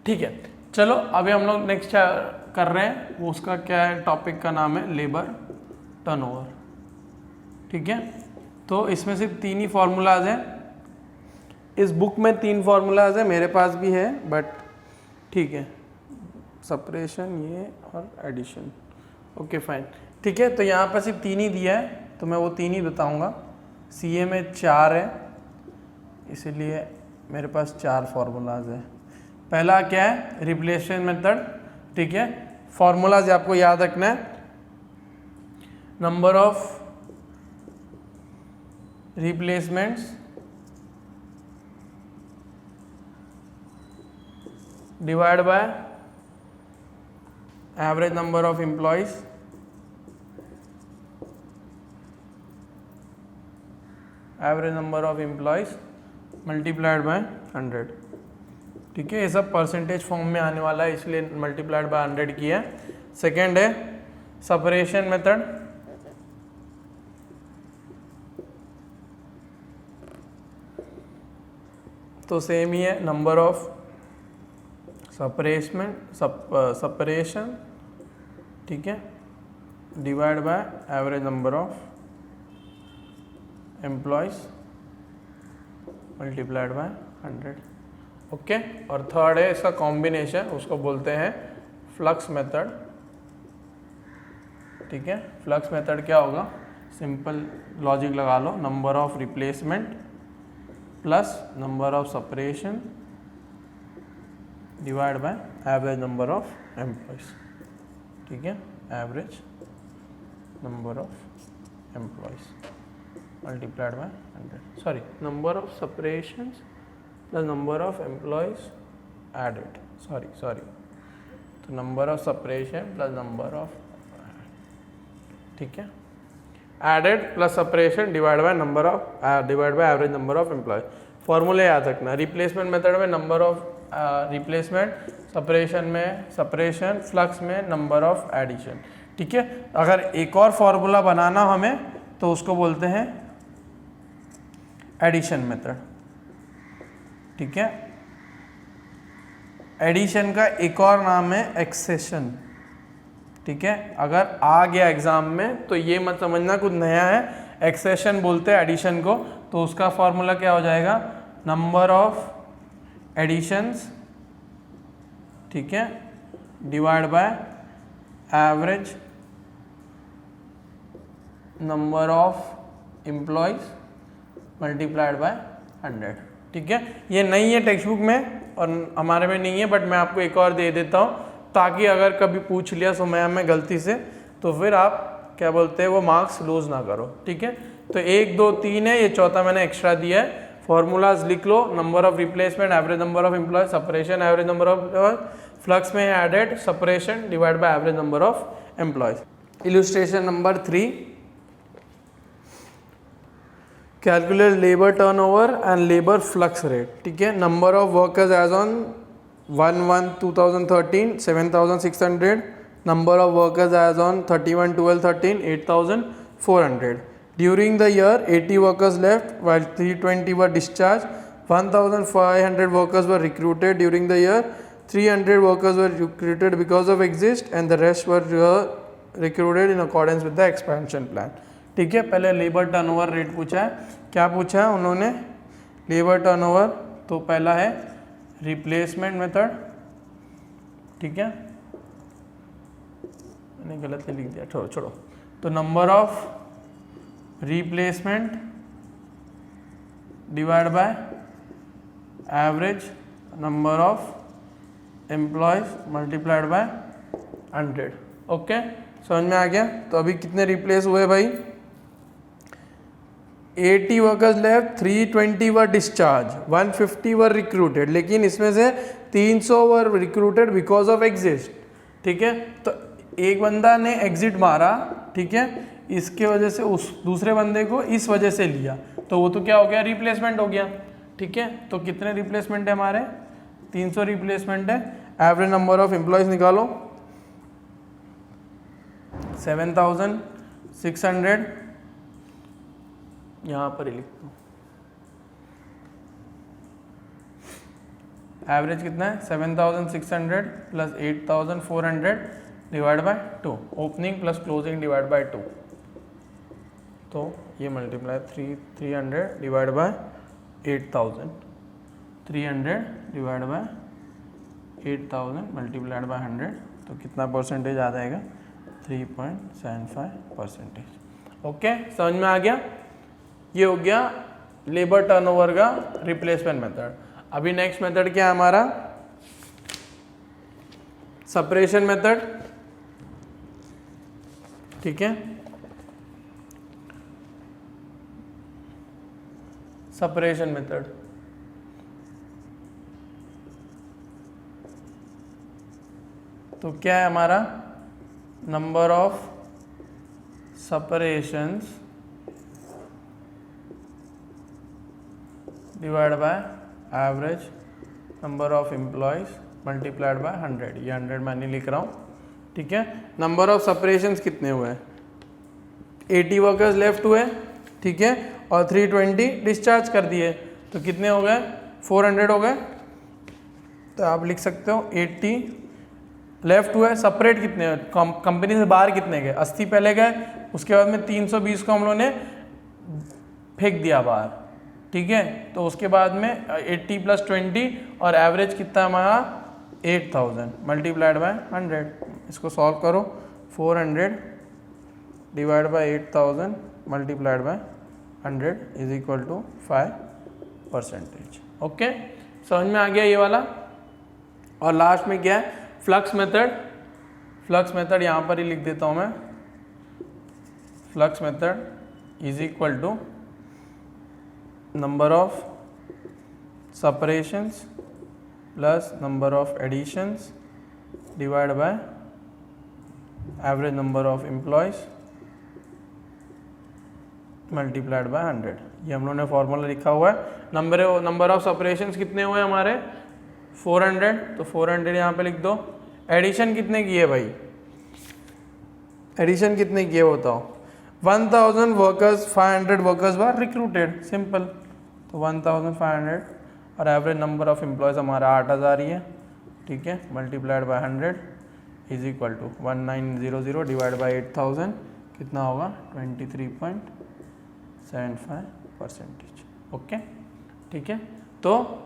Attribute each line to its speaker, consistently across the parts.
Speaker 1: ठीक है, चलो अभी हम लोग नेक्स्ट कर रहे हैं, वो उसका क्या है, टॉपिक का नाम है लेबर टर्नओवर। ठीक है, तो इसमें सिर्फ 3 ही फॉर्मूलाज हैं। इस बुक में 3 फॉर्मूलाज है, मेरे पास भी है, बट ठीक है, सेपरेशन ये और एडिशन, ओके फाइन। ठीक है, तो यहाँ पर सिर्फ 3 ही दिया है, तो मैं वो 3 ही बताऊँगा। सीए में 4 है, इसीलिए मेरे पास 4 फॉर्मूलाज है। पहला क्या है, रिप्लेसमेंट मेथड। ठीक है, फॉर्मूलाज आपको याद रखना है, number of replacements divide by average number of employees multiplied by 100। ठीक है, ये सब परसेंटेज फॉर्म में आने वाला है, इसलिए मल्टीप्लाइड बाय 100 किया है। सेकेंड है सेपरेशन मेथड, तो सेम ही है, नंबर ऑफ सेपरेशन, ठीक है, divide by average number of employees multiplied by 100। Okay, और थर्ड है इसका कॉम्बिनेशन, उसको बोलते हैं फ्लक्स मेथड। ठीक है, फ्लक्स मेथड क्या होगा, सिंपल लॉजिक लगा लो, number of replacement plus number of separation divide by average number of employees. ठीक है, average number of employees multiplied by 100, sorry, number of separations plus number of employees added, sorry, तो number of separation plus number of, ठीक है, added plus separation divide by number of divide by average number of employees. फॉर्मूले याद रखना, replacement method में number of replacement, separation में separation, flux में number of addition. ठीक है, अगर एक और फॉर्मूला बनाना हमें तो उसको बोलते हैं एडिशन मेथड। ठीक है, एडिशन का एक और नाम है एक्सेशन। ठीक है, अगर आ गया एग्जाम में तो ये मत समझना कुछ नया है, एक्सेशन बोलते हैं एडिशन को, तो उसका फॉर्मूला क्या हो जाएगा, नंबर ऑफ एडिशंस, ठीक है, divide by average number of employees multiplied by 100। ठीक है, ये नहीं है टेक्स्ट बुक में और हमारे में नहीं है, बट मैं आपको एक और दे देता हूँ, ताकि अगर कभी पूछ लिया समय में गलती से, तो फिर आप क्या बोलते हैं, वो मार्क्स लूज ना करो। ठीक है, तो 1 2 3 है, ये चौथा मैंने एक्स्ट्रा दिया है। फॉर्मूलाज लिख लो, number of replacement, average number of employee, separation, average number of, flux में है added, separation divide by average number of employees. Illustration number 3, calculate labour turnover and labour flux rate. ठीक है, number of workers as on 1/1/2013 7,600, number of workers as on 31/12/13 8,400. During the year 80 workers left while 320 were discharged. 1,500 workers were recruited during the year. 300 workers were recruited because of exist and the rest were recruited in accordance with the expansion plan. ठीक है, पहले labour turnover rate पूछा है, क्या पूछा है उन्होंने, labour turnover, तो पहला है रिप्लेसमेंट मेथड। ठीक है, मैंने गलत लिख दिया, छोड़ो, तो number of replacement divide by average number of employees multiplied by 100। Okay, समझ में आ गया। तो अभी कितने रिप्लेस हुए भाई, 80 वर्कर्स लेफ्ट, 320 वर डिस्चार्ज, 150 वर रिक्रूटेड, लेकिन इसमें से 300 वर रिक्रूटेड बिकॉज ऑफ एग्जिस्ट। ठीक है, तो एक बंदा ने एग्जिट मारा, ठीक है, इसके वजह से उस दूसरे बंदे को इस वजह से लिया, तो वो तो क्या हो गया, रिप्लेसमेंट हो गया। ठीक है, तो कितने रिप्लेसमेंट है हमारे, 300 रिप्लेसमेंट है। एवरेज नंबर ऑफ एम्प्लॉयज निकालो, 7,600, यहाँ पर ही लिख दो, एवरेज कितना है 7600 plus 8400 divide by 2, opening plus closing divide by 2, तो ये multiply 300 divide by 8000, 300 divide by 8000 multiplied by 100, तो कितना परसेंटेज आ जाएगा 3.75%। ओके, समझ में आ गया। ये हो गया लेबर टर्नओवर का रिप्लेसमेंट मेथड। अभी नेक्स्ट मेथड क्या है हमारा, सेपरेशन मेथड। ठीक है, सेपरेशन मेथड। तो क्या है हमारा, number of separations divide by average number of employees multiplied by 100। ये 100 मैं नहीं लिख रहा हूँ, ठीक है। नंबर ऑफ सेपरेशंस कितने हुए, 80 वर्कर्स लेफ्ट हुए, ठीक है, और 320 डिस्चार्ज कर दिए, तो कितने हो गए 400 हो गए। तो आप लिख सकते हो 80 लेफ्ट हुए, सेपरेट कितने हुए, कंपनी से बाहर कितने गए, 80 पहले गए, उसके बाद में 320 को हम लोगों ने फेंक दिया बाहर, ठीक है। तो उसके बाद में 80 प्लस 20 और एवरेज कितना हमारा 8000 मल्टीप्लाइड बाय 100। इसको सॉल्व करो, 400 divide by 8000 multiplied by 100 is equal to 5%। Okay, समझ में आ गया ये वाला। और लास्ट में क्या है, फ्लक्स मेथड। फ्लक्स मेथड यहाँ पर ही लिख देता हूँ मैं, flux method is equal to number of separations plus number of additions divide by average number of employees multiplied by 100। ये हम लोगों ने फॉर्मूला लिखा हुआ है। नंबर ऑफ सेपरेशंस कितने हुए हमारे 400, तो 400 यहाँ पे लिख दो। एडिशन कितने किए भाई, एडिशन कितने किए बताओ, 1000 वर्कर्स 500 वर्कर्स वर रिक्रूटेड, सिंपल। तो 1500 और एवरेज नंबर ऑफ एम्प्लॉयज हमारा 8000 ही है, ठीक है, multiplied by 100 is equal to 1900 divide by 8000 कितना होगा 23.75%। ओके, ठीक है। तो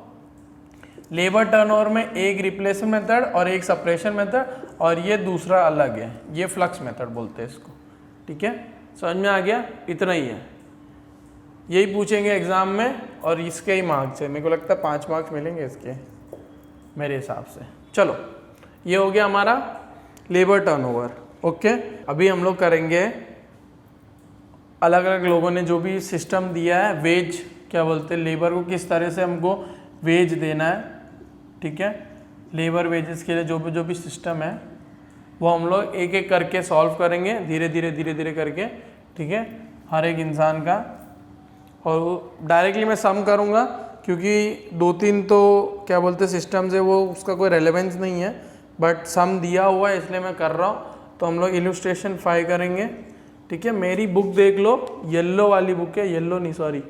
Speaker 1: लेबर टर्नओवर में एक रिप्लेसमेंट मेथड और एक सेपरेशन मेथड, और ये दूसरा अलग है, ये फ्लक्स मेथड बोलते हैं इसको, ठीक है। समझ में आ गया, इतना ही है, यही पूछेंगे एग्जाम में, और इसके ही मार्क्स है, मेरे को लगता है 5 मार्क्स मिलेंगे इसके मेरे हिसाब से। चलो, ये हो गया हमारा लेबर टर्नओवर। ओके, अभी हम लोग करेंगे अलग अलग लोगों ने जो भी सिस्टम दिया है, वेज क्या बोलते हैं, लेबर को किस तरह से हमको वेज देना है, ठीक है। लेबर वेजेस के लिए जो भी सिस्टम है वो हम लोग एक एक करके सॉल्व करेंगे, धीरे धीरे करके, ठीक है, हर एक इंसान का। और डायरेक्टली मैं सम करूँगा, क्योंकि 2-3 तो क्या बोलते हैं सिस्टम्स है, वो उसका कोई रेलेवेंस नहीं है, बट सम दिया हुआ है इसलिए मैं कर रहा हूँ। तो हम लोग इलस्ट्रेशन 5 करेंगे, ठीक है। मेरी बुक देख लो, येलो वाली बुक है, येलो नहीं सॉरी,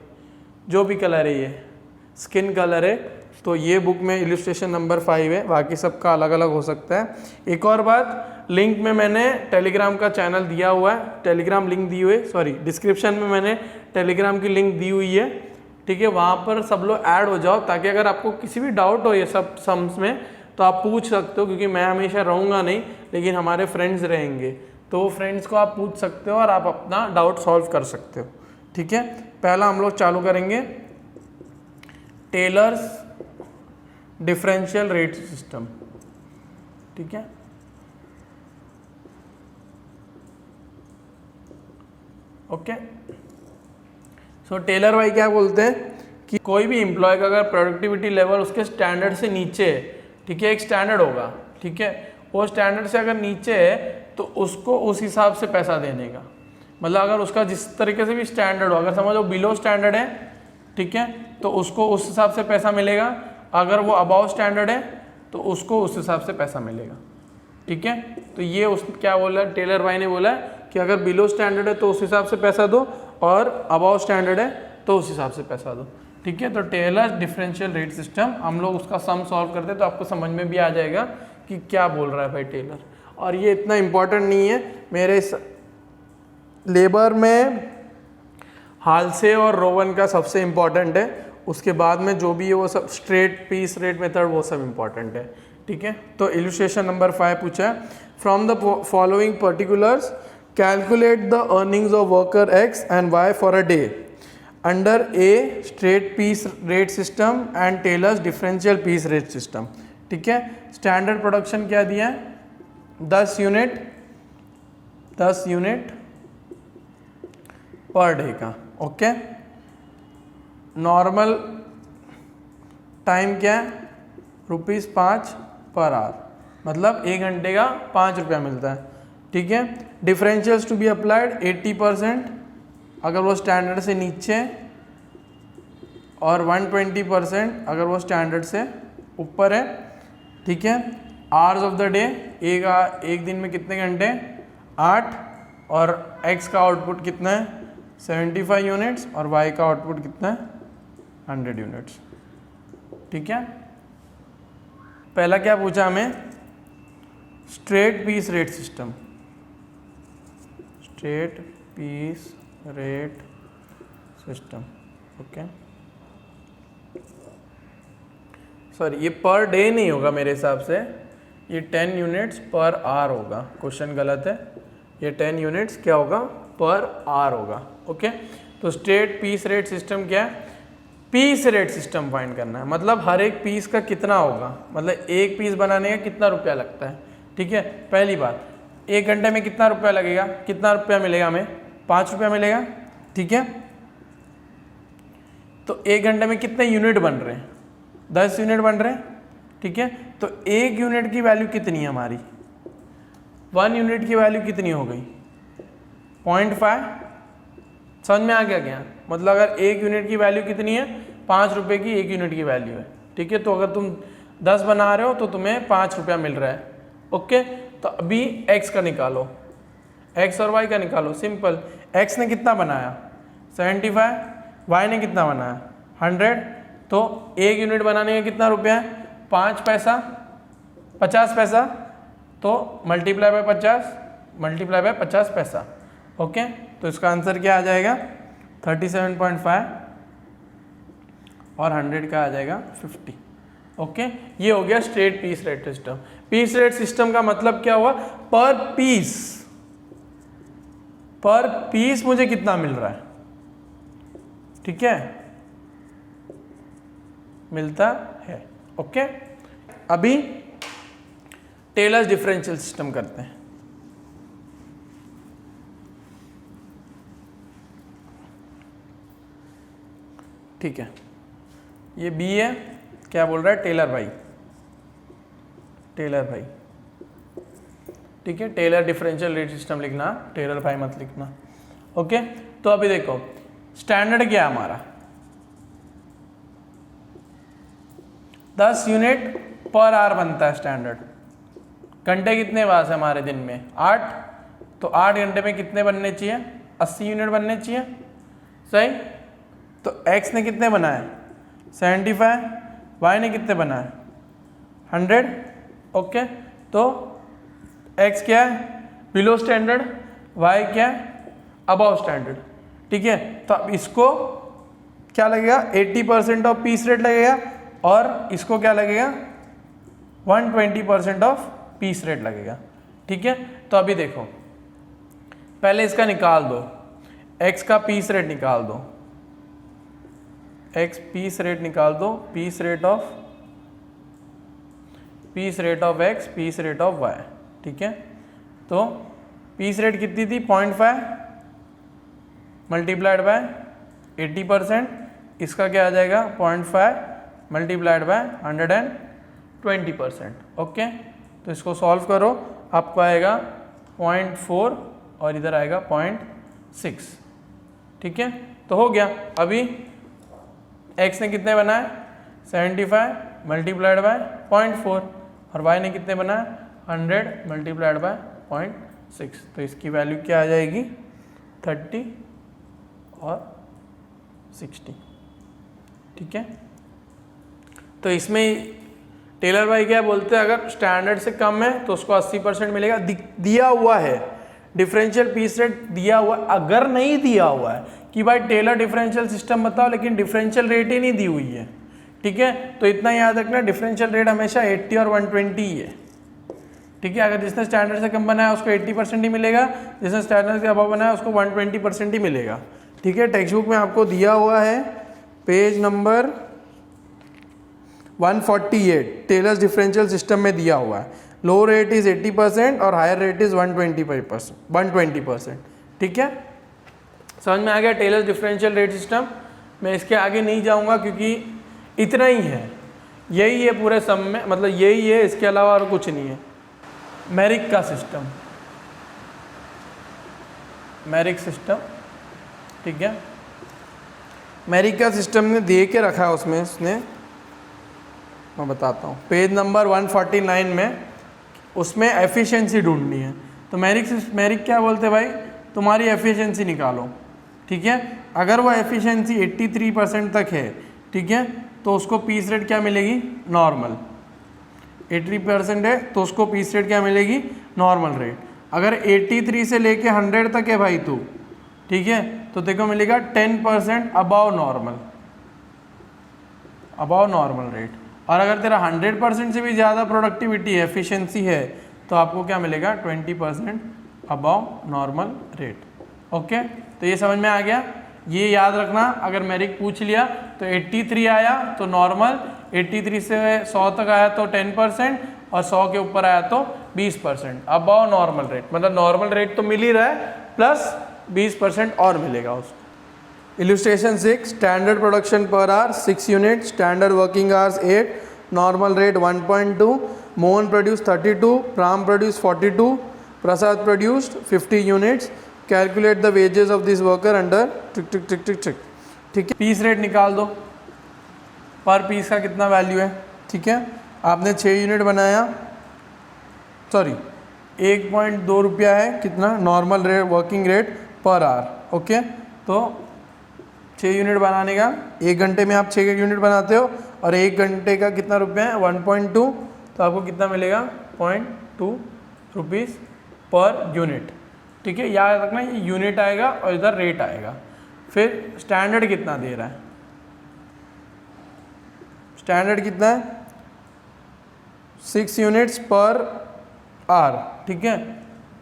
Speaker 1: जो भी कलर है ये स्किन कलर है, तो ये बुक में इलस्ट्रेशन नंबर 5 है, बाकी सबका अलग अलग हो सकता है। एक और बात, लिंक में मैंने टेलीग्राम का चैनल दिया हुआ है, टेलीग्राम लिंक दी हुई है, सॉरी डिस्क्रिप्शन में मैंने टेलीग्राम की लिंक दी हुई है, ठीक है। वहाँ पर सब लोग ऐड हो जाओ, ताकि अगर आपको किसी भी डाउट हो ये सब सम्स में तो आप पूछ सकते हो, क्योंकि मैं हमेशा रहूँगा नहीं, लेकिन हमारे फ्रेंड्स रहेंगे, तो वो फ्रेंड्स को आप पूछ सकते हो और आप अपना डाउट सॉल्व कर सकते हो, ठीक है। पहला हम लोग चालू करेंगे टेलर्स डिफरेंशियल रेट सिस्टम, ठीक है। ओके, सो टेलर भाई क्या बोलते हैं कि कोई भी एम्प्लॉय का अगर प्रोडक्टिविटी लेवल उसके स्टैंडर्ड से नीचे है, ठीक है, एक स्टैंडर्ड होगा, ठीक है, वो स्टैंडर्ड से अगर नीचे है तो उसको उस हिसाब से पैसा देने का, मतलब अगर उसका जिस तरीके से भी स्टैंडर्ड हो, अगर समझो बिलो स्टैंडर्ड है, ठीक है, तो उसको उस हिसाब से पैसा मिलेगा, अगर वो अबाव स्टैंडर्ड है तो उसको उस हिसाब से पैसा मिलेगा, ठीक है। तो ये उस क्या बोला टेलर भाई ने बोला कि अगर बिलो स्टैंडर्ड है तो उस हिसाब से पैसा दो, और अबाव स्टैंडर्ड है तो उस हिसाब से पैसा दो। ठीक है। तो टेलर डिफरेंशियल रेट सिस्टम, हम लोग उसका सम सॉल्व करते हैं तो आपको समझ में भी आ जाएगा कि क्या बोल रहा है भाई टेलर। और ये इतना इम्पोर्टेंट नहीं है मेरे लेबर में, हाल्से और रोवन का सबसे इम्पोर्टेंट है, उसके बाद में जो भी है वो सब स्ट्रेट पीस रेट मेथड वो सब इम्पोर्टेंट है, ठीक है। तो इलस्ट्रेशन नंबर 5 पूछा है, from the following particulars calculate the earnings of worker X and Y for a day under a straight piece rate system and Taylor's differential piece rate system, ठीक है। स्टैंडर्ड प्रोडक्शन क्या दिया है, 10 unit per day का, okay. Normal time क्या है, ₹5 per hour, मतलब 1 घंटे का 5 रुपया मिलता है, ठीक है। डिफरेंशियल्स टू बी अप्लाइड 80% अगर वो स्टैंडर्ड से नीचे, और 120% अगर वो स्टैंडर्ड से ऊपर है, ठीक है। आवर्स ऑफ द डे, एक दिन में कितने घंटे, 8, और एक्स का आउटपुट कितना है 75 यूनिट्स, और वाई का आउटपुट कितना है 100 यूनिट्स, ठीक है। पहला क्या पूछा हमें, straight piece rate system, straight piece rate system, okay. Sorry, ये पर डे नहीं होगा मेरे हिसाब से, ये 10 यूनिट्स पर आवर होगा, क्वेश्चन गलत है, ये 10 यूनिट्स क्या होगा, पर आवर होगा, ओके। तो स्ट्रेट पीस रेट सिस्टम क्या है, पीस रेट सिस्टम फाइंड करना है, मतलब हर एक पीस का कितना होगा, मतलब एक पीस बनाने का कितना रुपया लगता है, ठीक है। पहली बात, 1 घंटे में कितना रुपया लगेगा, कितना रुपया मिलेगा हमें, 5 रुपया मिलेगा, ठीक है। तो 1 घंटे में कितने यूनिट बन रहे हैं, 10 यूनिट बन रहे हैं, ठीक है। तो 1 यूनिट की वैल्यू कितनी है हमारी, 1 यूनिट की वैल्यू कितनी हो गई, 0.5, समझ में आ गया, मतलब अगर 1 यूनिट की वैल्यू कितनी है, 5 रुपये की 1 यूनिट की वैल्यू है, ठीक है। तो अगर तुम 10 बना रहे हो तो तुम्हें 5 रुपया मिल रहा है, ओके। तो अभी x का निकालो, x और y का निकालो, सिंपल। x ने कितना बनाया 75, y ने कितना बनाया 100, तो 1 यूनिट बनाने का कितना रुपया है, 5 पैसा, 50 पैसा, तो मल्टीप्लाई बाय 50 पैसा, ओके। तो इसका आंसर क्या आ जाएगा 37.5, और 100 का आ जाएगा 50, ओके। ये हो गया straight piece rate system. Piece rate system का मतलब क्या हुआ, पर पीस मुझे कितना मिल रहा है, ठीक है, मिलता है, ओके। अभी टेलर्स डिफरेंशियल सिस्टम करते हैं, ठीक है। ये बी है, क्या बोल रहा है टेलर भाई, ठीक है। टेलर डिफरेंशियल रेट सिस्टम लिखना, टेलर भाई मत लिखना, ओके। तो अभी देखो स्टैंडर्ड क्या है हमारा, 10 यूनिट पर आवर बनता है स्टैंडर्ड। घंटे कितने पास है हमारे दिन में, 8, तो 8 घंटे में कितने बनने चाहिए, 80 यूनिट बनने चाहिए, सही। तो x ने कितने बनाए 75, y ने कितने बनाए 100, ओके। तो x क्या है बिलो स्टैंडर्ड, y क्या है अबव स्टैंडर्ड, ठीक है। तो अब इसको क्या लगेगा 80% ऑफ पीस रेट लगेगा, और इसको क्या लगेगा 120% ऑफ पीस रेट लगेगा, ठीक है। तो अभी देखो पहले इसका निकाल दो, x का पीस रेट निकाल दो, x पीस रेट निकाल दो, piece rate of x, piece rate of y, ठीक है। तो पीस रेट कितनी थी 0.5 मल्टीप्लाइड बाय 80%, इसका क्या आ जाएगा 0.5 मल्टीप्लाइड बाय 120%, ओके। तो इसको सॉल्व करो, आपको आएगा 0.4 और इधर आएगा 0.6, ठीक है। तो हो गया। अभी x ने कितने बनाए 75 मल्टीप्लाइड बाय 0.4, और y ने कितने बनाए 100 मल्टीप्लाइड बाय 0.6, तो इसकी वैल्यू क्या आ जाएगी 30 और 60, ठीक है। तो इसमें टेलर भाई क्या बोलते हैं, अगर स्टैंडर्ड से कम है तो उसको 80% मिलेगा, दिया हुआ है डिफरेंशियल पीस रेट दिया हुआ। अगर नहीं दिया हुआ है कि भाई टेलर डिफरेंशियल सिस्टम बताओ लेकिन डिफरेंशियल रेट ही नहीं दी हुई है, ठीक है, तो इतना याद रखना डिफरेंशियल रेट हमेशा 80 और 120 ही है, ठीक है। अगर जिसने स्टैंडर्ड से कम बनाया उसको 80% ही मिलेगा, जिसने स्टैंडर्ड से अबव बनाया उसको 120% ही मिलेगा, ठीक है। टेक्स्ट बुक में आपको दिया हुआ है page number 148 Taylor's differential system में दिया हुआ है, लो रेट इज 80% और हायर रेट इज 120%, ठीक है। समझ में आ गया टेलर्स डिफरेंशियल रेट सिस्टम। मैं इसके आगे नहीं जाऊंगा क्योंकि इतना ही है, यही है पूरे सम में, मतलब यही है, इसके अलावा और कुछ नहीं है। मैरिक का सिस्टम, मैरिक सिस्टम, ठीक है। मैरिक का सिस्टम ने दे के रखा है उसमें, उसने मैं बताता हूँ पेज नंबर 149 में, उसमें एफिशिएंसी ढूंढनी है। तो मैरिक क्या बोलते हैं भाई, तुम्हारी एफिशिएंसी निकालो, ठीक है। अगर वो एफिशिएंसी 83% तक है, ठीक है, तो उसको पीस रेट क्या मिलेगी, नॉर्मल। 83% है तो उसको पीस रेट क्या मिलेगी, नॉर्मल रेट। अगर 83 से लेके 100 तक है भाई तू, ठीक है, तो देखो मिलेगा 10% above normal, above normal rate. और अगर तेरा 100% से भी ज़्यादा प्रोडक्टिविटी है, एफिशिएंसी है, तो आपको क्या मिलेगा 20% अबाव नॉर्मल रेट। ओके, तो ये समझ में आ गया। ये याद रखना, अगर मैरिक पूछ लिया तो 83 आया तो नॉर्मल, 83 से 100 तक आया तो 10% और 100 के ऊपर आया तो 20% अबाव नॉर्मल रेट। मतलब नॉर्मल रेट तो मिल ही रहा है प्लस 20% और मिलेगा उसको। Illustration 6 standard production per hour 6 units, standard working hours 8, normal rate 1.2, Mohan produced 32, Pram produced 42, Prasad produced 50 units. Calculate the wages of this worker under ठीक है। Piece rate निकाल दो, पर पीस का कितना वैल्यू है, ठीक है। आपने 6 यूनिट बनाया, सॉरी 1.2 रुपया है कितना normal rate working rate per hour, okay. तो 6 यूनिट बनाने का 1 घंटे में आप 6 यूनिट बनाते हो और 1 घंटे का कितना रुपये है 1.2, तो आपको कितना मिलेगा 0.2 रुपीज़ पर यूनिट, ठीक है। याद रखना ये यूनिट आएगा और इधर रेट आएगा। फिर स्टैंडर्ड कितना दे रहा है, स्टैंडर्ड कितना है 6 यूनिट्स पर आवर, ठीक है।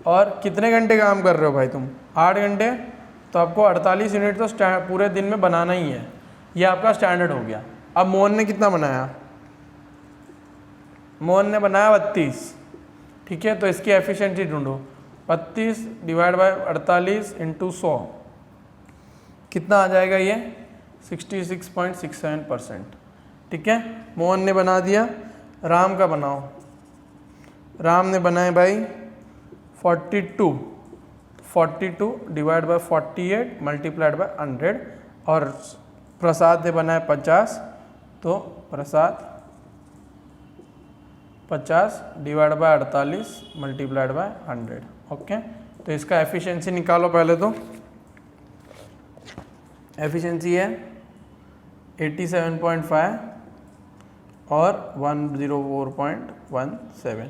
Speaker 1: और कितने घंटे काम कर रहे हो भाई तुम, 8 घंटे, तो आपको 48 यूनिट तो पूरे दिन में बनाना ही है। ये आपका स्टैंडर्ड हो गया। अब मोहन ने कितना बनाया, मोहन ने बनाया 32, ठीक है। तो इसकी एफिशिएंसी ढूंढो, 32 डिवाइड बाय 48 इंटू 100 कितना आ जाएगा, ये 66.67%, ठीक है। मोहन ने बना दिया। राम का बनाओ, राम ने बनाए भाई 42 डिवाइड बाय 48 मल्टीप्लाइड बाय 100, और प्रसाद ने बनाया 50, तो प्रसाद 50 divide by 48 multiplied by 100, okay. तो इसका एफिशिएंसी निकालो पहले। तो एफिशिएंसी है 87.5 और 104.17,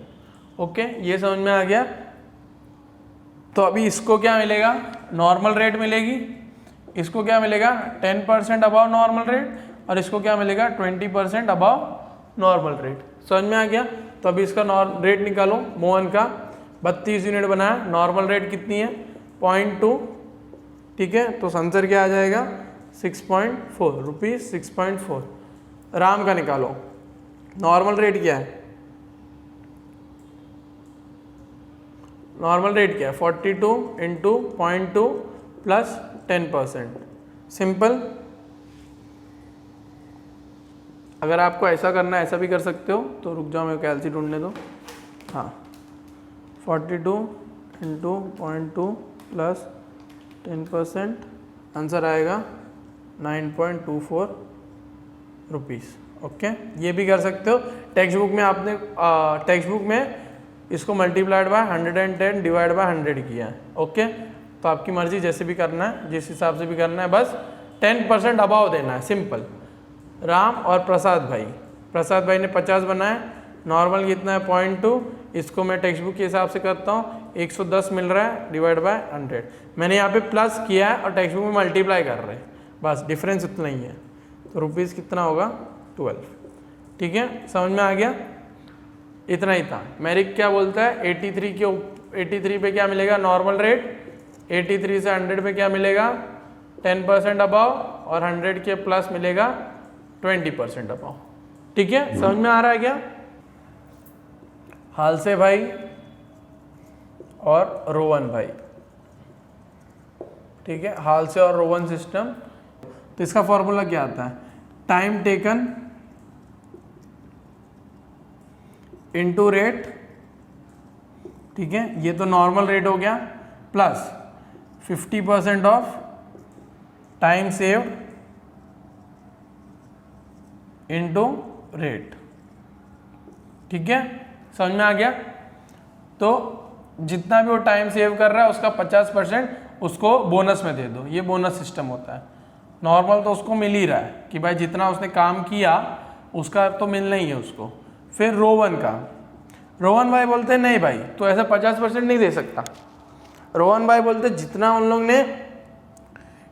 Speaker 1: ओके। ये समझ में आ गया। तो अभी इसको क्या मिलेगा, नॉर्मल रेट मिलेगी, इसको क्या मिलेगा 10% अबाव नॉर्मल रेट, और इसको क्या मिलेगा 20% अबाव नॉर्मल रेट। समझ में आ गया। तो अभी इसका रेट निकालो। मोहन का 32 यूनिट बनाया, नॉर्मल रेट कितनी है 0.2, ठीक है। तो आंसर क्या आ जाएगा 6.4 रुपीज़, 6.4। राम का निकालो, नॉर्मल रेट क्या है, नॉर्मल रेट क्या है 42 इंटू 0.2 प्लस 10%, सिंपल। अगर आपको ऐसा करना है ऐसा भी कर सकते हो, तो रुक जाओ मेरे को कैलसी ढूंढने दो। हाँ, 42 इंटू 0.2 प्लस 10%, आंसर आएगा 9.24 रुपीज़, ओके। ये भी कर सकते हो। टेक्स्ट बुक में आपने टेक्स्ट बुक में इसको मल्टीप्लाइड बाय 110 डिवाइड बाय 100 किया है, ओके। तो आपकी मर्जी जैसे भी करना है, जिस हिसाब से भी करना है, बस 10% अबाव देना है, सिंपल। राम और प्रसाद भाई, प्रसाद भाई ने 50 बनाया, नॉर्मल कितना है 0.2, इसको मैं टेक्स्ट बुक के हिसाब से करता हूँ, 110 मिल रहा है डिवाइड बाय 100। मैंने यहाँ पे प्लस किया है और टेक्स्ट बुक में मल्टीप्लाई कर रहे हैं, बस डिफरेंस उतना ही है। तो रुपीज़ कितना होगा 12। ठीक है, समझ में आ गया, इतना ही था। मेरिक क्या बोलता है 83 पे क्या मिलेगा नॉर्मल रेट, 83 से 100 पे क्या मिलेगा 10% अबाव, और 100 के प्लस मिलेगा 20% अबाव। ठीक है, समझ में आ रहा है क्या? हालसे भाई और रोवन भाई, ठीक है, हालसे और रोवन सिस्टम। तो इसका फॉर्मूला क्या आता है, टाइम टेकन इनटू रेट। ठीक है, ये तो नॉर्मल रेट हो गया, plus 50% of time saved into rate. ठीक है, समझ में आ गया? तो जितना भी वो टाइम सेव कर रहा है उसका 50% उसको बोनस में दे दो, ये बोनस सिस्टम होता है। नॉर्मल तो उसको मिल ही रहा है कि भाई जितना उसने काम किया उसका तो मिलना ही है उसको। फिर रोवन का, रोहन भाई बोलते हैं नहीं भाई तो ऐसा 50% नहीं दे सकता। रोहन भाई बोलते जितना उन लोग ने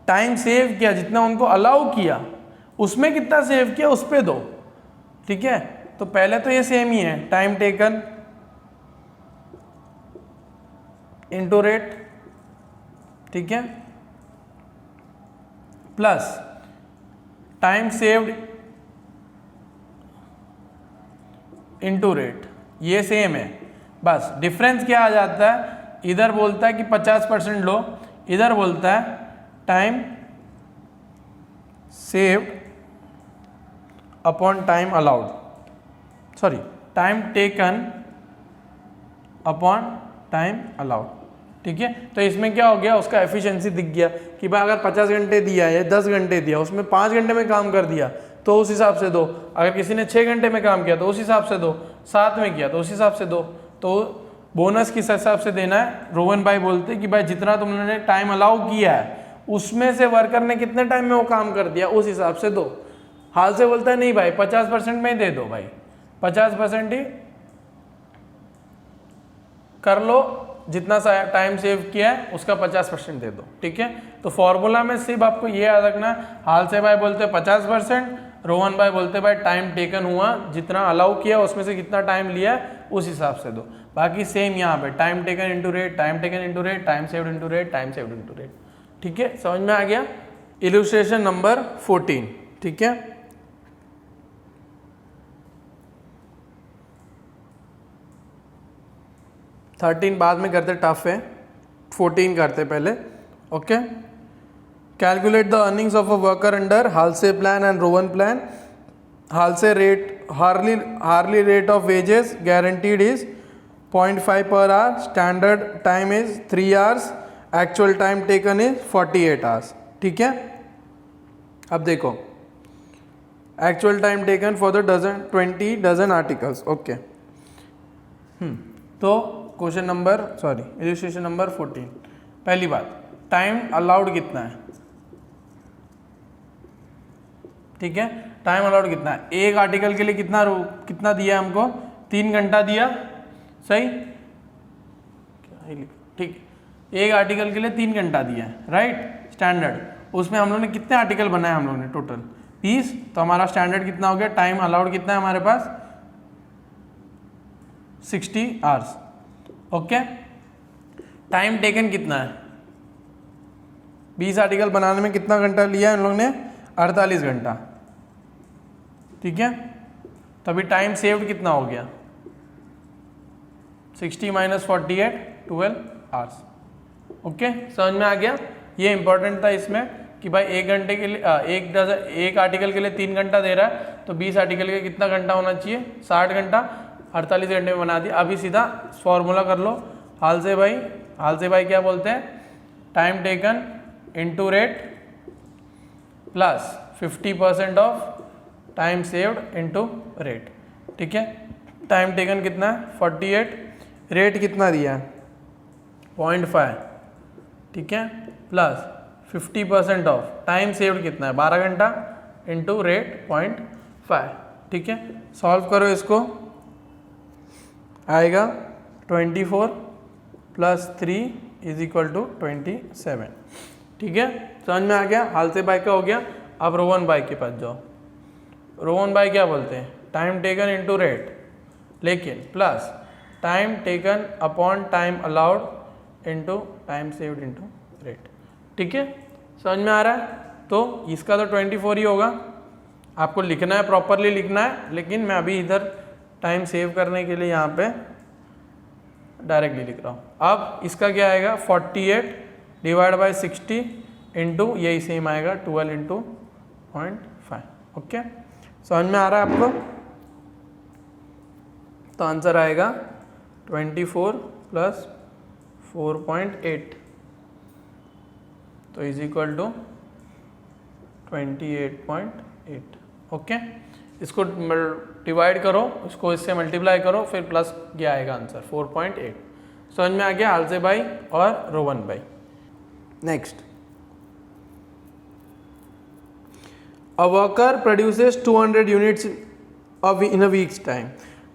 Speaker 1: टाइम सेव किया, जितना उनको अलाउ किया, उसमें कितना सेव किया उस पे दो। ठीक है, तो पहले तो ये सेम ही है, टाइम टेकन इनटू रेट। ठीक है, plus time saved into rate, ये सेम है, बस डिफरेंस क्या आ जाता है, इधर बोलता है कि 50% लो, इधर बोलता है time saved upon time allowed, sorry time taken upon time allowed. ठीक है, तो इसमें क्या हो गया, उसका एफिशिएंसी दिख गया कि भाई अगर 50 घंटे दिया या 10 घंटे दिया, उसमें 5 घंटे में काम कर दिया तो उस हिसाब से दो, अगर किसी ने 6 घंटे में काम किया तो उस हिसाब से दो, 7 में किया तो उस हिसाब से दो। तो बोनस किस हिसाब से देना है, रोहन भाई बोलते कि भाई जितना तुमने टाइम अलाउ किया है उसमें से वर्कर ने कितने टाइम में वो काम कर दिया उस हिसाब से दो। हाल से बोलता है नहीं भाई 50% में ही दे दो, भाई 50% ही कर लो, जितना टाइम सेव किया है उसका 50% दे दो। ठीक है, तो फॉर्मूला में सिर्फ आपको ये याद रखना, हाल से भाई बोलते 50%, रोहन भाई बोलते भाई टाइम टेकन हुआ, जितना अलाउ किया उसमें से कितना टाइम लिया उस हिसाब से दो। बाकी सेम यहाँ पे time taken into rate, time taken into rate, time saved into rate, time saved into rate. ठीक है, समझ में आ गया? Illustration number 14। ठीक है, थर्टीन बाद में करते, टफ है, 14 करते पहले। Okay, calculate the earnings of a worker under Halsey plan and Rowan plan. Halsey rate, hourly rate of wages guaranteed is 0.5 per hour, standard time is 3 hours, actual time taken is 48 hours. ठीक है, अब देखो actual time taken for the 20 dozen articles. Okay, तो question number illustration number 14, पहली बात time allowed कितना है। ठीक है, टाइम अलाउड कितना है, एक आर्टिकल के लिए कितना दिया हमको, 3 घंटा दिया, सही, ठीक, एक आर्टिकल के लिए 3 घंटा दिया है, राइट, स्टैंडर्ड। उसमें हम लोग ने कितने आर्टिकल बनाए, हम लोग ने टोटल 20, तो हमारा स्टैंडर्ड कितना हो गया, टाइम अलाउड कितना है हमारे पास 60 आवर्स। ओके, टाइम टेकन कितना है, 20 आर्टिकल बनाने में कितना घंटा लिया है हम लोग ने, 48 घंटा। ठीक है, तो अभी टाइम सेव्ड कितना हो गया, 60 - 48, 12 आवर्स। ओके, समझ में आ गया? ये इंपॉर्टेंट था इसमें कि भाई एक घंटे के लिए एक आर्टिकल के लिए 3 घंटा दे रहा है, तो 20 आर्टिकल के कितना घंटा होना चाहिए, 60 घंटा, 48 घंटे में बना दिया। अभी सीधा फॉर्मूला कर लो, हाल से भाई क्या बोलते हैं, time taken into rate plus 50% of time saved into rate. ठीक है, टाइम टेकन कितना है 48, रेट कितना दिया है 0.5, ठीक है, प्लस 50% ऑफ टाइम सेव्ड कितना है 12 घंटा, इंटू रेट 0.5, ठीक है। सॉल्व करो इसको, आएगा 24 + 3 = 27, ठीक है। समझ में आ गया, हाल से बाई का हो गया। अब रोवन बाई के पास जाओ। रोवन बाई क्या बोलते हैं, टाइम टेकन इनटू रेट, लेकिन plus time taken upon time allowed into time saved into rate, ठीक है। समझ में आ रहा है, तो इसका तो 24 ही होगा, आपको लिखना है, प्रॉपरली लिखना है, लेकिन मैं अभी इधर टाइम सेव करने के लिए यहाँ पे डायरेक्टली लिख रहा हूँ। अब इसका क्या आएगा, 48 / 60 इंटू यही सेम आएगा 12 × 0.5, ओके। समझ में आ रहा है आपको, तो आंसर आएगा 24 + 4.8, तो = 28.8, ओके। इसको डिवाइड करो, इसको इससे मल्टीप्लाई करो, फिर प्लस क्या आएगा आंसर 4.8। समझ में आ गया, हालसे बाई और रोवन बाई। Next, a worker produces 200 units in a week's time,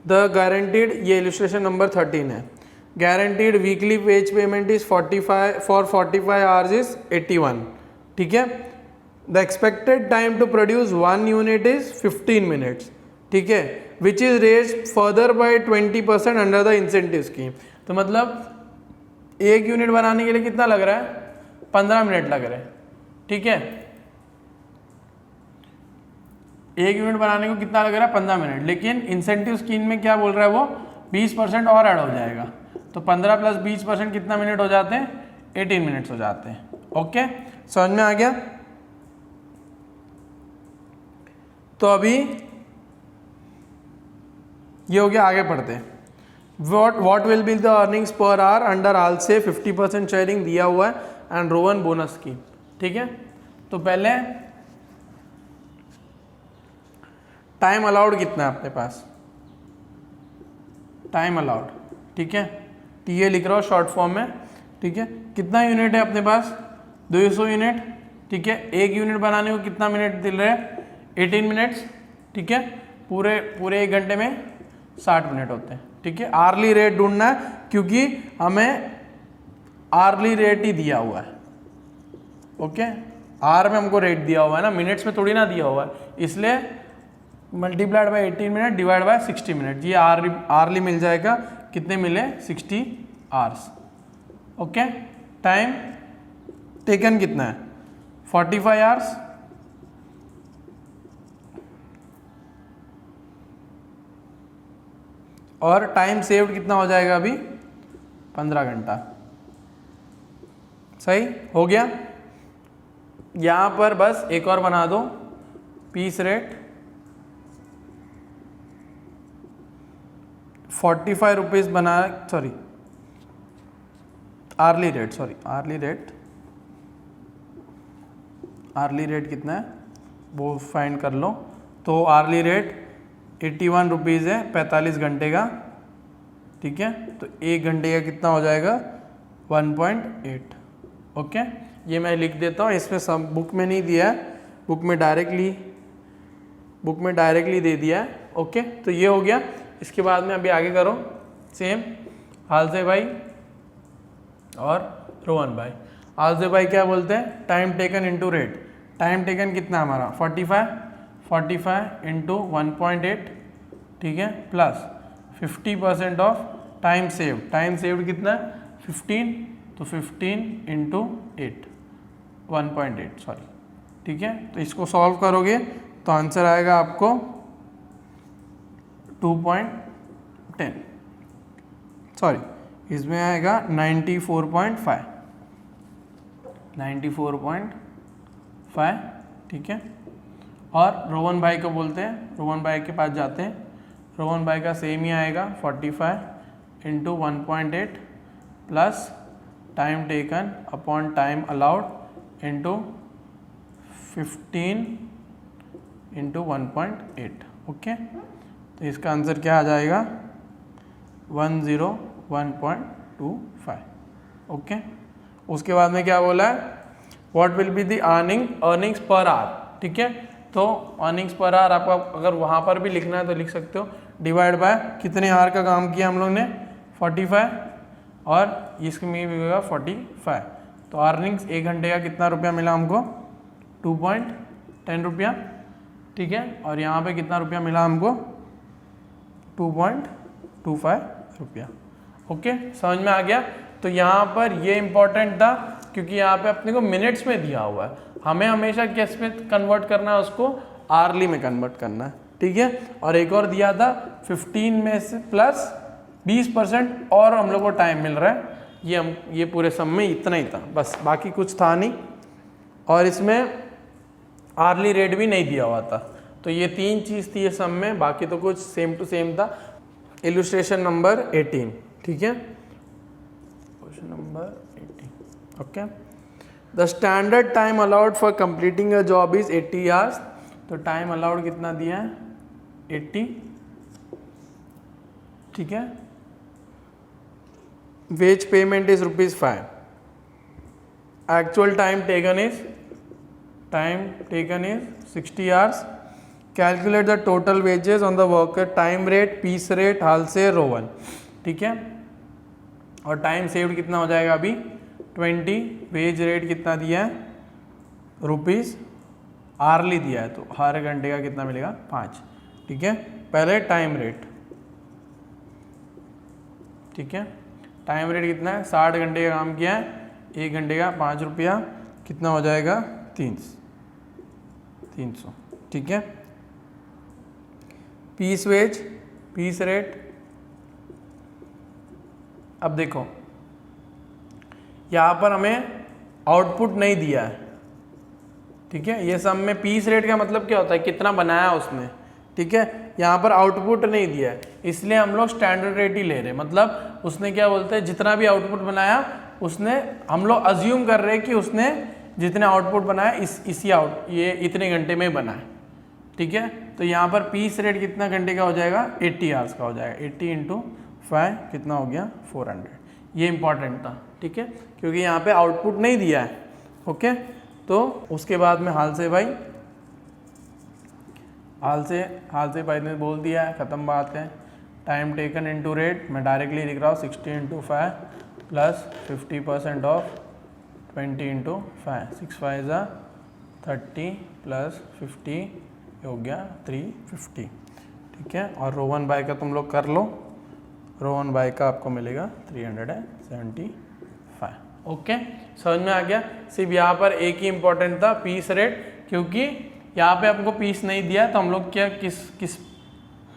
Speaker 1: the guaranteed, ये इलस्ट्रेशन नंबर 13 है, guaranteed weekly wage payment is 45 for 45 hours is 81, ठीक है। The expected time to produce 1 unit is 15 minutes, ठीक है, which is raised further by 20% under the incentive scheme. तो मतलब 1 unit बनाने के लिए कितना लग रहा है, 15 मिनट लग रहे हैं, ठीक है। 1 यूनिट बनाने को कितना लग रहा है, 15 मिनट, लेकिन इंसेंटिव स्कीम में क्या बोल रहा है वो, 20% और ऐड हो जाएगा, तो 15 + 20% कितना मिनट हो जाते हैं, 18 मिनट्स हो जाते हैं, ओके। समझ में आ गया। तो अभी ये हो गया, आगे पढ़ते हैं। What will be the earnings per hour under Halsey 50% sharing दिया हुआ है एंड रोवन बोनस स्कीम, ठीक है। तो पहले टाइम अलाउड कितना है अपने पास, टाइम अलाउड, ठीक है, टीए लिख रहा हूँ शॉर्ट फॉर्म में, ठीक है। कितना यूनिट है अपने पास, 200 यूनिट, ठीक है। 1 यूनिट बनाने को कितना मिनट मिल रहे हैं, 18 मिनट्स, ठीक है। पूरे 1 घंटे में 60 मिनट होते हैं, ठीक है। आर्ली रेट ढूंढना है, क्योंकि हमें आर्ली रेट ही दिया हुआ है, ओके। आर में हमको रेट दिया हुआ है ना, मिनट्स में थोड़ी ना दिया हुआ है, इसलिए multiplied by 18 minute divide by 60 minute, ये आर्ली मिल जाएगा, कितने मिले, 60 आवर्स, ओके। टाइम टेकन कितना है, 45 आवर्स, और टाइम सेव्ड कितना हो जाएगा अभी, 15 घंटा, सही हो गया। यहां पर बस एक और बना दो, पीस रेट 45 रुपीज बना, sorry hourly rate, hourly rate कितना है वो फाइंड कर लो। तो आर्ली रेट 81 रुपीज़ है 45 घंटे का, ठीक है। तो 1 घंटे का कितना हो जाएगा, 1.8, ओके। ये मैं लिख देता हूँ, इसमें सब बुक में नहीं दिया है, बुक में डायरेक्टली दे दिया है, ओके। तो ये हो गया। इसके बाद में अभी आगे करो सेम, हालसे भाई और रोहन भाई। हालसे भाई क्या बोलते हैं, time taken into rate, time taken कितना हमारा 45 इंटू 1.8, ठीक है, प्लस 50% ऑफ टाइम सेव्ड कितना है 15, तो 15 इंटू 1.8 सॉरी, ठीक है। तो इसको सॉल्व करोगे तो आंसर आएगा आपको 2.10, सॉरी इसमें आएगा 94.5, ठीक है। और रोहन भाई को बोलते हैं, रोहन भाई के पास जाते हैं, रोहन भाई का सेम ही आएगा 45 into 1.8 plus time taken upon time allowed into 15 into 1.8, okay. तो इसका आंसर क्या आ जाएगा 101.25, ओके। उसके बाद में क्या बोला है, what will be the earnings per our, ठीक है। तो अर्निंग्स पर आवर आपका अगर वहाँ पर भी लिखना है तो लिख सकते हो, डिवाइड बाय कितने आवर का काम किया हम लोग ने 45 और इसमें भी होगा 45। तो अर्निंग्स 1 घंटे का कितना रुपया मिला हमको 2.10 रुपया, ठीक है। और यहाँ पे कितना रुपया मिला हमको 2.25 रुपया। ओके, समझ में आ गया। तो यहाँ पर ये इंपॉर्टेंट था क्योंकि यहाँ पे अपने को मिनट्स में दिया हुआ है, हमें हमेशा किस में कन्वर्ट करना है, उसको आर्ली में कन्वर्ट करना है, ठीक है। और एक और दिया था 15 में से प्लस 20% और हम लोग को टाइम मिल रहा है, ये पूरे सम में इतना ही था बस, बाकी कुछ था नहीं। और इसमें आर्ली रेट भी नहीं दिया हुआ था। तो ये 3 चीज़ थी ये सम में, बाकी तो कुछ सेम टू सेम था। इलस्ट्रेशन नंबर 18, ठीक है, question number 18। Okay, the standard time allowed for completing a job is 80 hours. तो टाइम अलाउड कितना दिया है 80, ठीक है। Wage payment is ₹5। Actual time taken is 60 hours. Calculate the total wages on the worker, time rate, piece rate, Halsey, Rowan, ठीक है। और time saved कितना हो जाएगा अभी 20। वेज रेट कितना दिया है ₹, आर्ली दिया है तो हर घंटे का कितना मिलेगा 5, ठीक है। पहले टाइम रेट, ठीक है, टाइम रेट कितना है 60 घंटे का काम किया है, 1 घंटे का 5 रुपया, कितना हो जाएगा 300, ठीक है। पीस वेज, पीस रेट, अब देखो यहाँ पर हमें आउटपुट नहीं दिया है, ठीक है। ये सब में पीस रेट का मतलब क्या होता है कितना बनाया उसने, ठीक है। यहाँ पर आउटपुट नहीं दिया है इसलिए हम लोग स्टैंडर्ड रेट ही ले रहे हैं, मतलब उसने क्या बोलते हैं जितना भी आउटपुट बनाया उसने, हम लोग अज्यूम कर रहे हैं कि उसने जितने आउटपुट बनाया ये इतने घंटे में बना है, ठीक है। तो यहाँ पर पीस रेट कितना घंटे का हो जाएगा 80 आवर्स का हो जाएगा। 80 × 5 कितना हो गया 400। ये इंपॉर्टेंट था, ठीक है, क्योंकि यहाँ पे आउटपुट नहीं दिया है। ओके, तो उसके बाद में हाल से भाई ने बोल दिया है, ख़त्म बात है। टाइम टेकन इनटू रेट मैं डायरेक्टली लिख रहा हूँ 60 × 5 प्लस 50% ऑफ 20 × 5, 6 5 ज़ा 30 प्लस 50 हो गया 350, ठीक है। और रोवन बाय का तुम लोग कर लो, रोवन बाय का आपको मिलेगा 375। ओके, समझ में आ गया। सिर्फ यहाँ पर एक ही इम्पोर्टेंट था पीस रेट, क्योंकि यहाँ पे आपको पीस नहीं दिया तो हम लोग क्या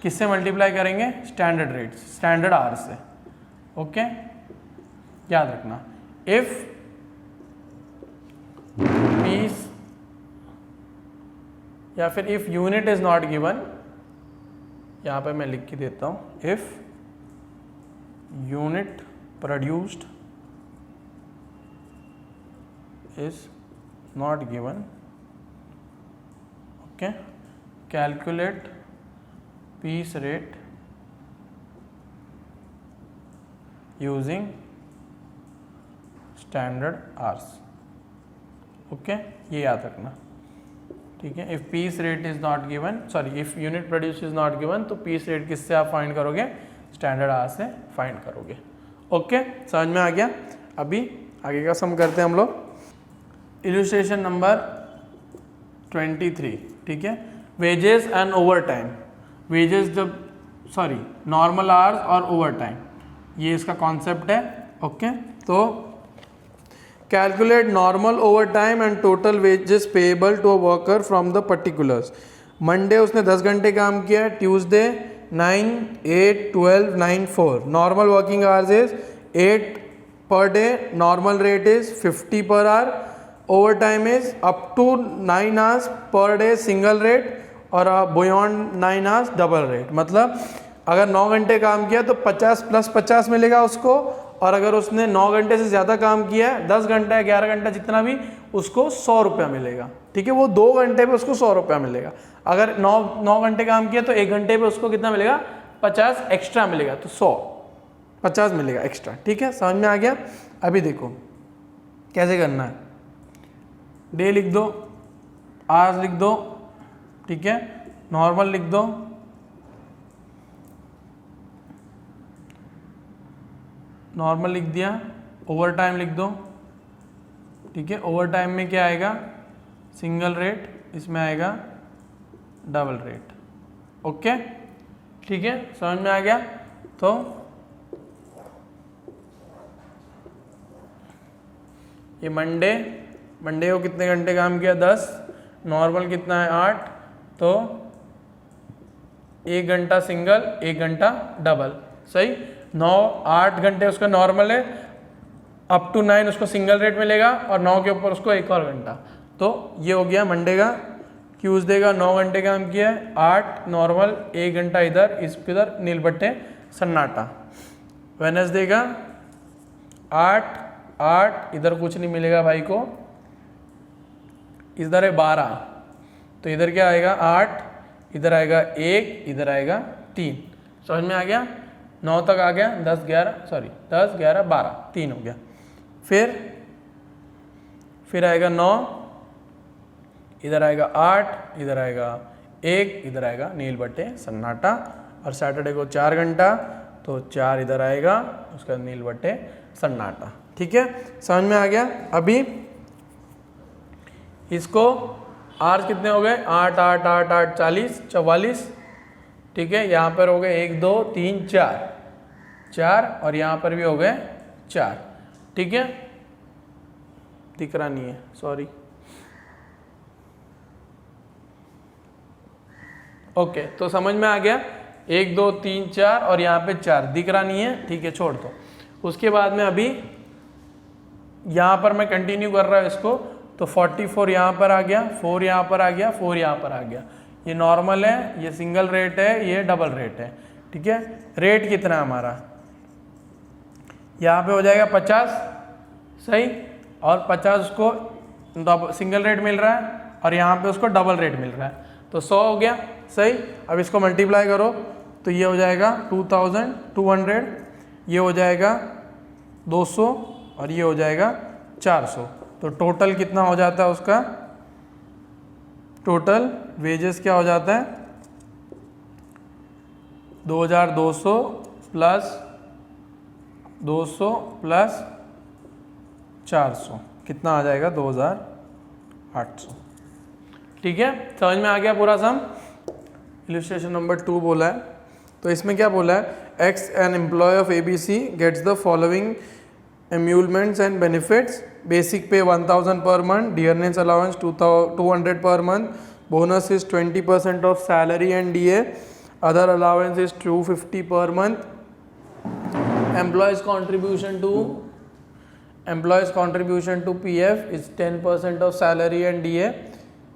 Speaker 1: किससे मल्टीप्लाई करेंगे स्टैंडर्ड रेट, स्टैंडर्ड आवर से। ओके, याद रखना इफ पीस या फिर if unit is not given, यहाँ पे मैं लिख के देता हूँ, if unit produced is not given, okay, calculate piece rate using standard hours। okay, ये याद रखना, ठीक है। if piece rate is not given, if unit produce is not given, तो piece rate किससे आप फाइंड करोगे स्टैंडर्ड आवर्स से फाइंड करोगे। ओके, समझ में आ गया। अभी आगे का सम करते हैं हम लोग। इलस्ट्रेशन नंबर 23, ठीक है। Wages and overtime, wages normal hours और ओवर टाइम, ये इसका कॉन्सेप्ट है। ओके, तो calculate normal overtime and total wages payable to a worker from the particulars. Monday उसने 10 घंटे काम किया, Tuesday 9, 8, 12, 9, 4। Normal working hours is 8 per day, normal rate is 50 per hour, overtime is up to 9 hours per day single rate, और beyond 9 hours double rate. मतलब अगर 9 घंटे काम किया तो 50 + 50 मिलेगा उसको, और अगर उसने 9 घंटे से ज़्यादा काम किया है, 10 घंटा 11 घंटा जितना भी, उसको 100 रुपया मिलेगा, ठीक है। वो 2 घंटे पे उसको 100 रुपया मिलेगा। अगर 9 घंटे काम किया तो 1 घंटे पे उसको कितना मिलेगा 50 एक्स्ट्रा मिलेगा, तो 150 मिलेगा एक्स्ट्रा, ठीक है। समझ में आ गया। अभी देखो कैसे करना है, डे लिख दो, आवर्स लिख दो, ठीक है, नॉर्मल लिख दो, नॉर्मल लिख दिया, ओवर टाइम लिख दो, ठीक है। ओवर टाइम में क्या आएगा, सिंगल रेट, इसमें आएगा डबल रेट। ओके, ठीक है, समझ में आ गया। तो ये मंडे को कितने घंटे काम किया, 10, नॉर्मल कितना है 8, तो 1 घंटा सिंगल, 1 घंटा डबल, सही। 8 घंटे उसका नॉर्मल है, अप टू 9 उसको सिंगल रेट मिलेगा और 9 के ऊपर उसको 1 और घंटा। तो ये हो गया मंडे का। ट्यूसडे का 9 घंटे काम किया है, 8 नॉर्मल, 1 घंटा इधर, इधर नील बट्टे सन्नाटा। वेडनेसडे का 8 इधर कुछ नहीं मिलेगा भाई को, इधर है 12, तो इधर क्या आएगा 8, इधर आएगा 1, इधर आएगा 3। समझ में आ गया, 9 तक आ गया, 10 11 12, 3 हो गया। फिर आएगा 9, इधर आएगा 8, इधर आएगा 1, इधर आएगा नील बट्टे सन्नाटा। और सैटरडे को 4 घंटा, तो 4 इधर आएगा, उसका नील बट्टे सन्नाटा। ठीक है, समझ में आ गया। अभी इसको आवर्स कितने हो गए, 8 8 8 8 40 44, ठीक है। यहाँ पर हो गए 1 2 3 4 और यहाँ पर भी हो गए 4, ठीक है। दिख रहा नहीं है, सॉरी। ओके, तो समझ में आ गया, 1 2 3 4 और यहाँ पे 4 दिख रहा नहीं है, ठीक है, छोड़ दो। उसके बाद में अभी यहाँ पर मैं कंटिन्यू कर रहा हूँ इसको, तो 44 यहाँ पर आ गया, 4 यहाँ पर आ गया, 4 यहाँ पर आ गया। ये नॉर्मल है, ये सिंगल रेट है, ये डबल रेट है, ठीक है। रेट कितना है हमारा, यहाँ पे हो जाएगा 50, सही। और 50 उसको सिंगल रेट मिल रहा है और यहाँ पे उसको डबल रेट मिल रहा है, तो 100 हो गया, सही। अब इसको मल्टीप्लाई करो तो ये हो जाएगा 2200, ये हो जाएगा 200 और ये हो जाएगा 400। तो टोटल कितना हो जाता है उसका, टोटल वेजेस क्या हो जाता है, 2200 प्लस 200 प्लस 400, कितना आ जाएगा 2800। ठीक है, समझ में आ गया पूरा सम। इलस्ट्रेशन नंबर 2 बोला है, तो इसमें क्या बोला है, X an employee of ABC gets the following emoluments and benefits: basic pay 1000 per month, dearness allowance 200 per month, bonus is 20% of salary and DA, other allowance is 250 per month, employees contribution to PF is 10% of salary and DA.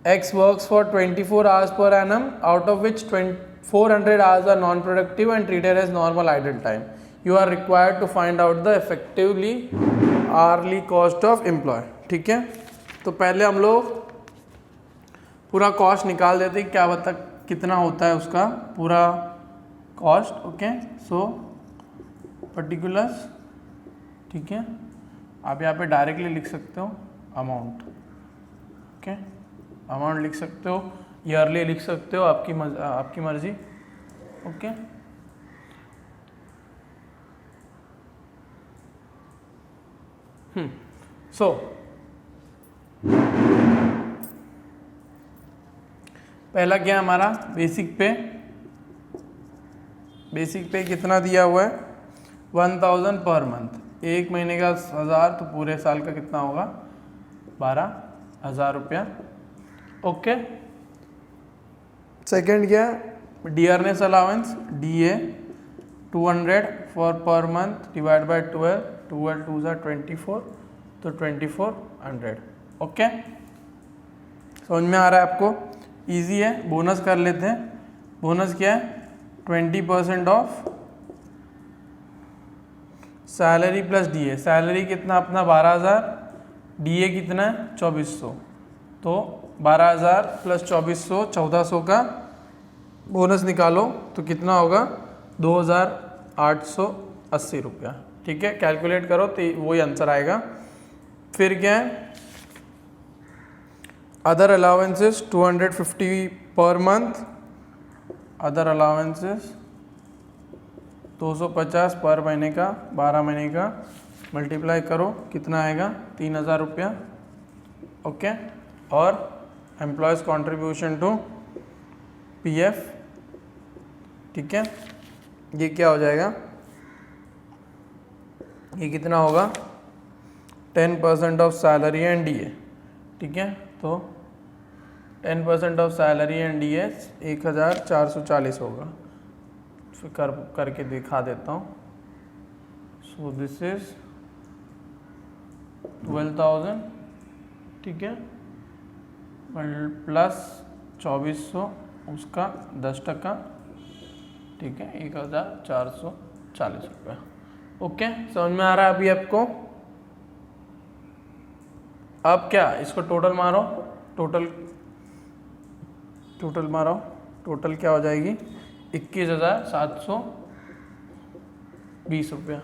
Speaker 1: X works for 24 hours per annum, out of which 400 hours are non-productive and treated as normal idle time. You are required to find out the effectively hourly cost of employee. ठीक है, तो पहले हम लोग पूरा cost निकाल देते हैं, क्या बता कितना होता है उसका पूरा कॉस्ट। ओके, सो पर्टिकुलर्स, ठीक है। आप यहाँ पे डायरेक्टली लिख सकते हो अमाउंट, ओके, अमाउंट लिख सकते हो, ईयरली लिख सकते हो, आपकी मर्जी, ओके। सो पहला क्या है हमारा, बेसिक पे। बेसिक पे कितना दिया हुआ है, 1000 पर मंथ, एक महीने का 1000, तो पूरे साल का कितना होगा 12000 रुपया, ओके। सेकेंड क्या है, dearness allowance DA 200 for per month divide by 12, 12 2 24, तो 2400, ओके। समझ में आ रहा है आपको, इजी है। बोनस कर लेते हैं, बोनस क्या है, 20% of salary plus DA। Salary कितना अपना 12000, DA कितना है 2400, तो 12000 प्लस 2400, 1400 का बोनस निकालो तो कितना होगा 2880 रुपया, ठीक है। कैलकुलेट करो तो वही आंसर आएगा। फिर क्या है, other allowances 250 per month other allowances 250 पर महीने का, 12 महीने का, मल्टीप्लाई करो कितना आएगा 3000 रुपया। ओके, और एम्प्लॉयज़ कॉन्ट्रीब्यूशन टू पीएफ, ठीक है, ये क्या हो जाएगा, ये कितना होगा 10% ऑफ सैलरी एंड डीए, ठीक है। तो 10% ऑफ सैलरी एंड डीए 1440 होगा। फिर करके दिखा देता हूँ। सो दिस इज 12,000, ठीक है, प्लस 2400 उसका 10%, ठीक है, 1440 रुपया। ओके, समझ में आ रहा है अभी आपको? अब क्या, इसको टोटल मारो, टोटल मारो, टोटल क्या हो जाएगी 21,720 रुपया,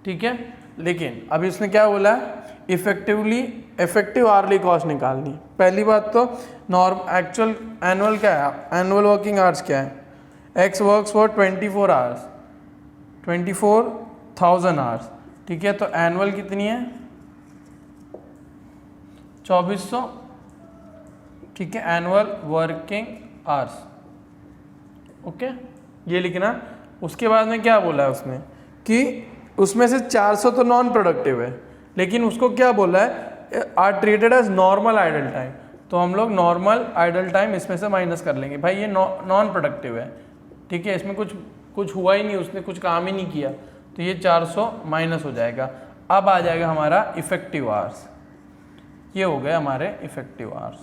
Speaker 1: ठीक है। लेकिन अब इसने क्या बोला है, इफेक्टिव आवर्ली कॉस्ट निकालनी। पहली बात तो एक्चुअल एनुअल क्या है, एनुअल वर्किंग आवर्स क्या है, x works for 24 hours, 24,000 hours, ठीक है। तो एनुअल कितनी है 2400, ठीक है, एनुअल वर्किंग आवर्स। ओके, ये लिखना। उसके बाद में क्या बोला है उसने कि उसमें से 400 तो नॉन प्रोडक्टिव है, लेकिन उसको क्या बोला है, are treated as normal idle time. तो हम लोग नॉर्मल आइडल टाइम इसमें से माइनस कर लेंगे। भाई ये नॉन प्रोडक्टिव है, ठीक है, इसमें कुछ हुआ ही नहीं, उसने कुछ काम ही नहीं किया, तो ये 400 माइनस हो जाएगा। अब आ जाएगा हमारा इफेक्टिव आवर्स, ये हो गए हमारे इफेक्टिव आवर्स।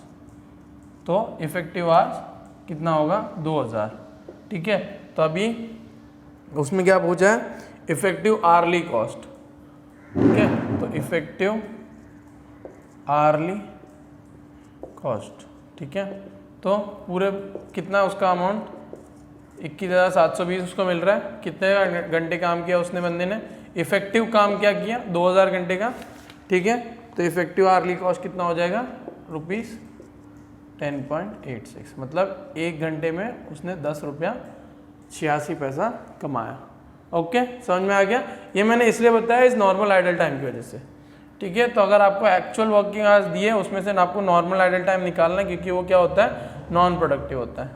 Speaker 1: तो इफेक्टिव आवर्स कितना होगा 2000, ठीक है। तो अभी उसमें क्या पूछा है, इफेक्टिव आवर्ली कॉस्ट, ठीक है। तो इफेक्टिव आवर्ली कॉस्ट, ठीक है। तो पूरे कितना उसका अमाउंट 21,720 उसको मिल रहा है। कितने घंटे काम किया उसने, बंदे ने इफेक्टिव काम क्या किया 2000 घंटे का, ठीक है। तो इफेक्टिव आवर्ली कॉस्ट कितना हो जाएगा ₹10.86, मतलब 1 घंटे में उसने 10 रुपया 86 पैसा कमाया। ओके, समझ में आ गया? ये मैंने इसलिए बताया इस नॉर्मल आइडल टाइम की वजह से, ठीक है। तो अगर आपको एक्चुअल वर्किंग आवर्स दिए उसमें से आपको नॉर्मल आइडल टाइम निकालना है, क्योंकि वो क्या होता है, नॉन प्रोडक्टिव होता है,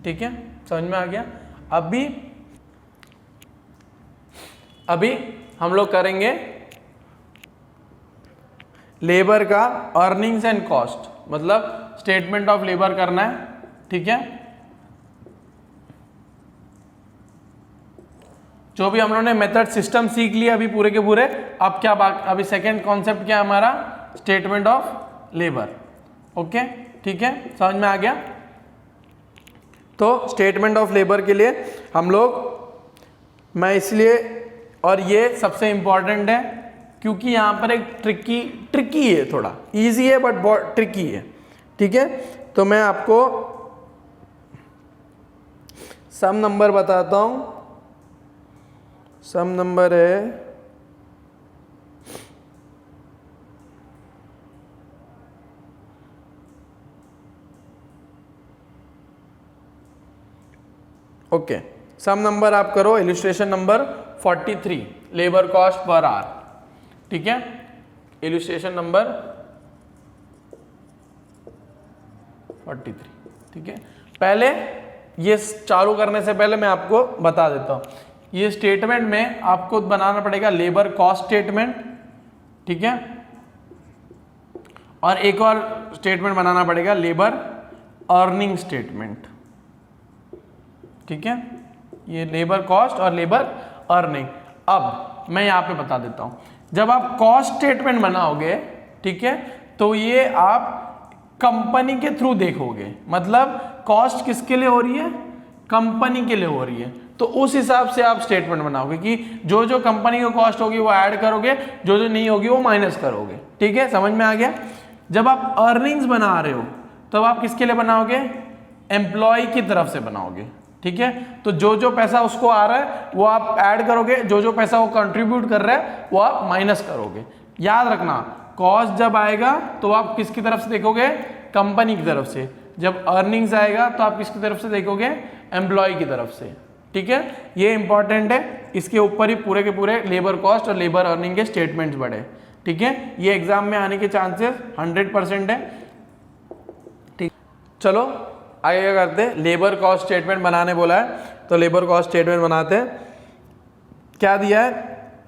Speaker 1: ठीक है। समझ में आ गया? अभी हम लोग करेंगे लेबर का अर्निंग्स एंड कॉस्ट, मतलब स्टेटमेंट ऑफ लेबर करना है, ठीक है। जो भी हम लोगों ने मेथड सिस्टम सीख लिया अभी पूरे के पूरे, अब क्या अभी सेकंड कॉन्सेप्ट क्या है हमारा, स्टेटमेंट ऑफ लेबर। ओके, ठीक है, समझ में आ गया? तो स्टेटमेंट ऑफ लेबर के लिए हम लोग, मैं इसलिए, और ये सबसे इंपॉर्टेंट है क्योंकि यहाँ पर एक ट्रिकी है, थोड़ा इजी है बट बहुत ट्रिकी है, ठीक है। तो मैं आपको सम नंबर बताता हूँ। सम नंबर है ओके, सम नंबर आप करो, illustration number 43, labour cost per hour, ठीक है। इलस्ट्रेशन नंबर 43, ठीक है। पहले ये चालू करने से पहले मैं आपको बता देता हूं, ये स्टेटमेंट में आपको बनाना पड़ेगा लेबर कॉस्ट स्टेटमेंट, ठीक है, और एक और स्टेटमेंट बनाना पड़ेगा लेबर अर्निंग स्टेटमेंट, ठीक है। ये लेबर कॉस्ट और लेबर अर्निंग। अब मैं यहां पे बता देता हूं, जब आप कॉस्ट स्टेटमेंट बनाओगे, ठीक है, तो ये आप कंपनी के थ्रू देखोगे, मतलब कॉस्ट किसके लिए हो रही है, कंपनी के लिए हो रही है, तो उस हिसाब से आप स्टेटमेंट बनाओगे कि जो जो कंपनी की कॉस्ट होगी वो ऐड करोगे, जो जो नहीं होगी वो माइनस करोगे, ठीक है। समझ में आ गया? जब आप अर्निंग्स बना रहे हो तब आप किसके लिए बनाओगे, एम्प्लॉय की तरफ से बनाओगे, ठीक है। तो जो जो पैसा उसको आ रहा है वो आप ऐड करोगे, जो जो पैसा वो कंट्रीब्यूट कर रहा है वो आप माइनस करोगे। याद रखना, कॉस्ट जब आएगा तो आप किसकी तरफ से देखोगे, कंपनी की तरफ से। जब अर्निंग्स आएगा तो आप किसकी तरफ से देखोगे, एम्प्लॉय की तरफ से। ठीक है, ये इंपॉर्टेंट है, इसके ऊपर ही पूरे के पूरे लेबर कॉस्ट और लेबर अर्निंग के स्टेटमेंट्स बढ़े। ठीक है, ये एग्जाम में आने के चांसेस 100% है। ठीक, चलो आगे क्या करते हैं, लेबर कॉस्ट स्टेटमेंट बनाने बोला है, तो लेबर कॉस्ट स्टेटमेंट बनाते हैं। क्या दिया है,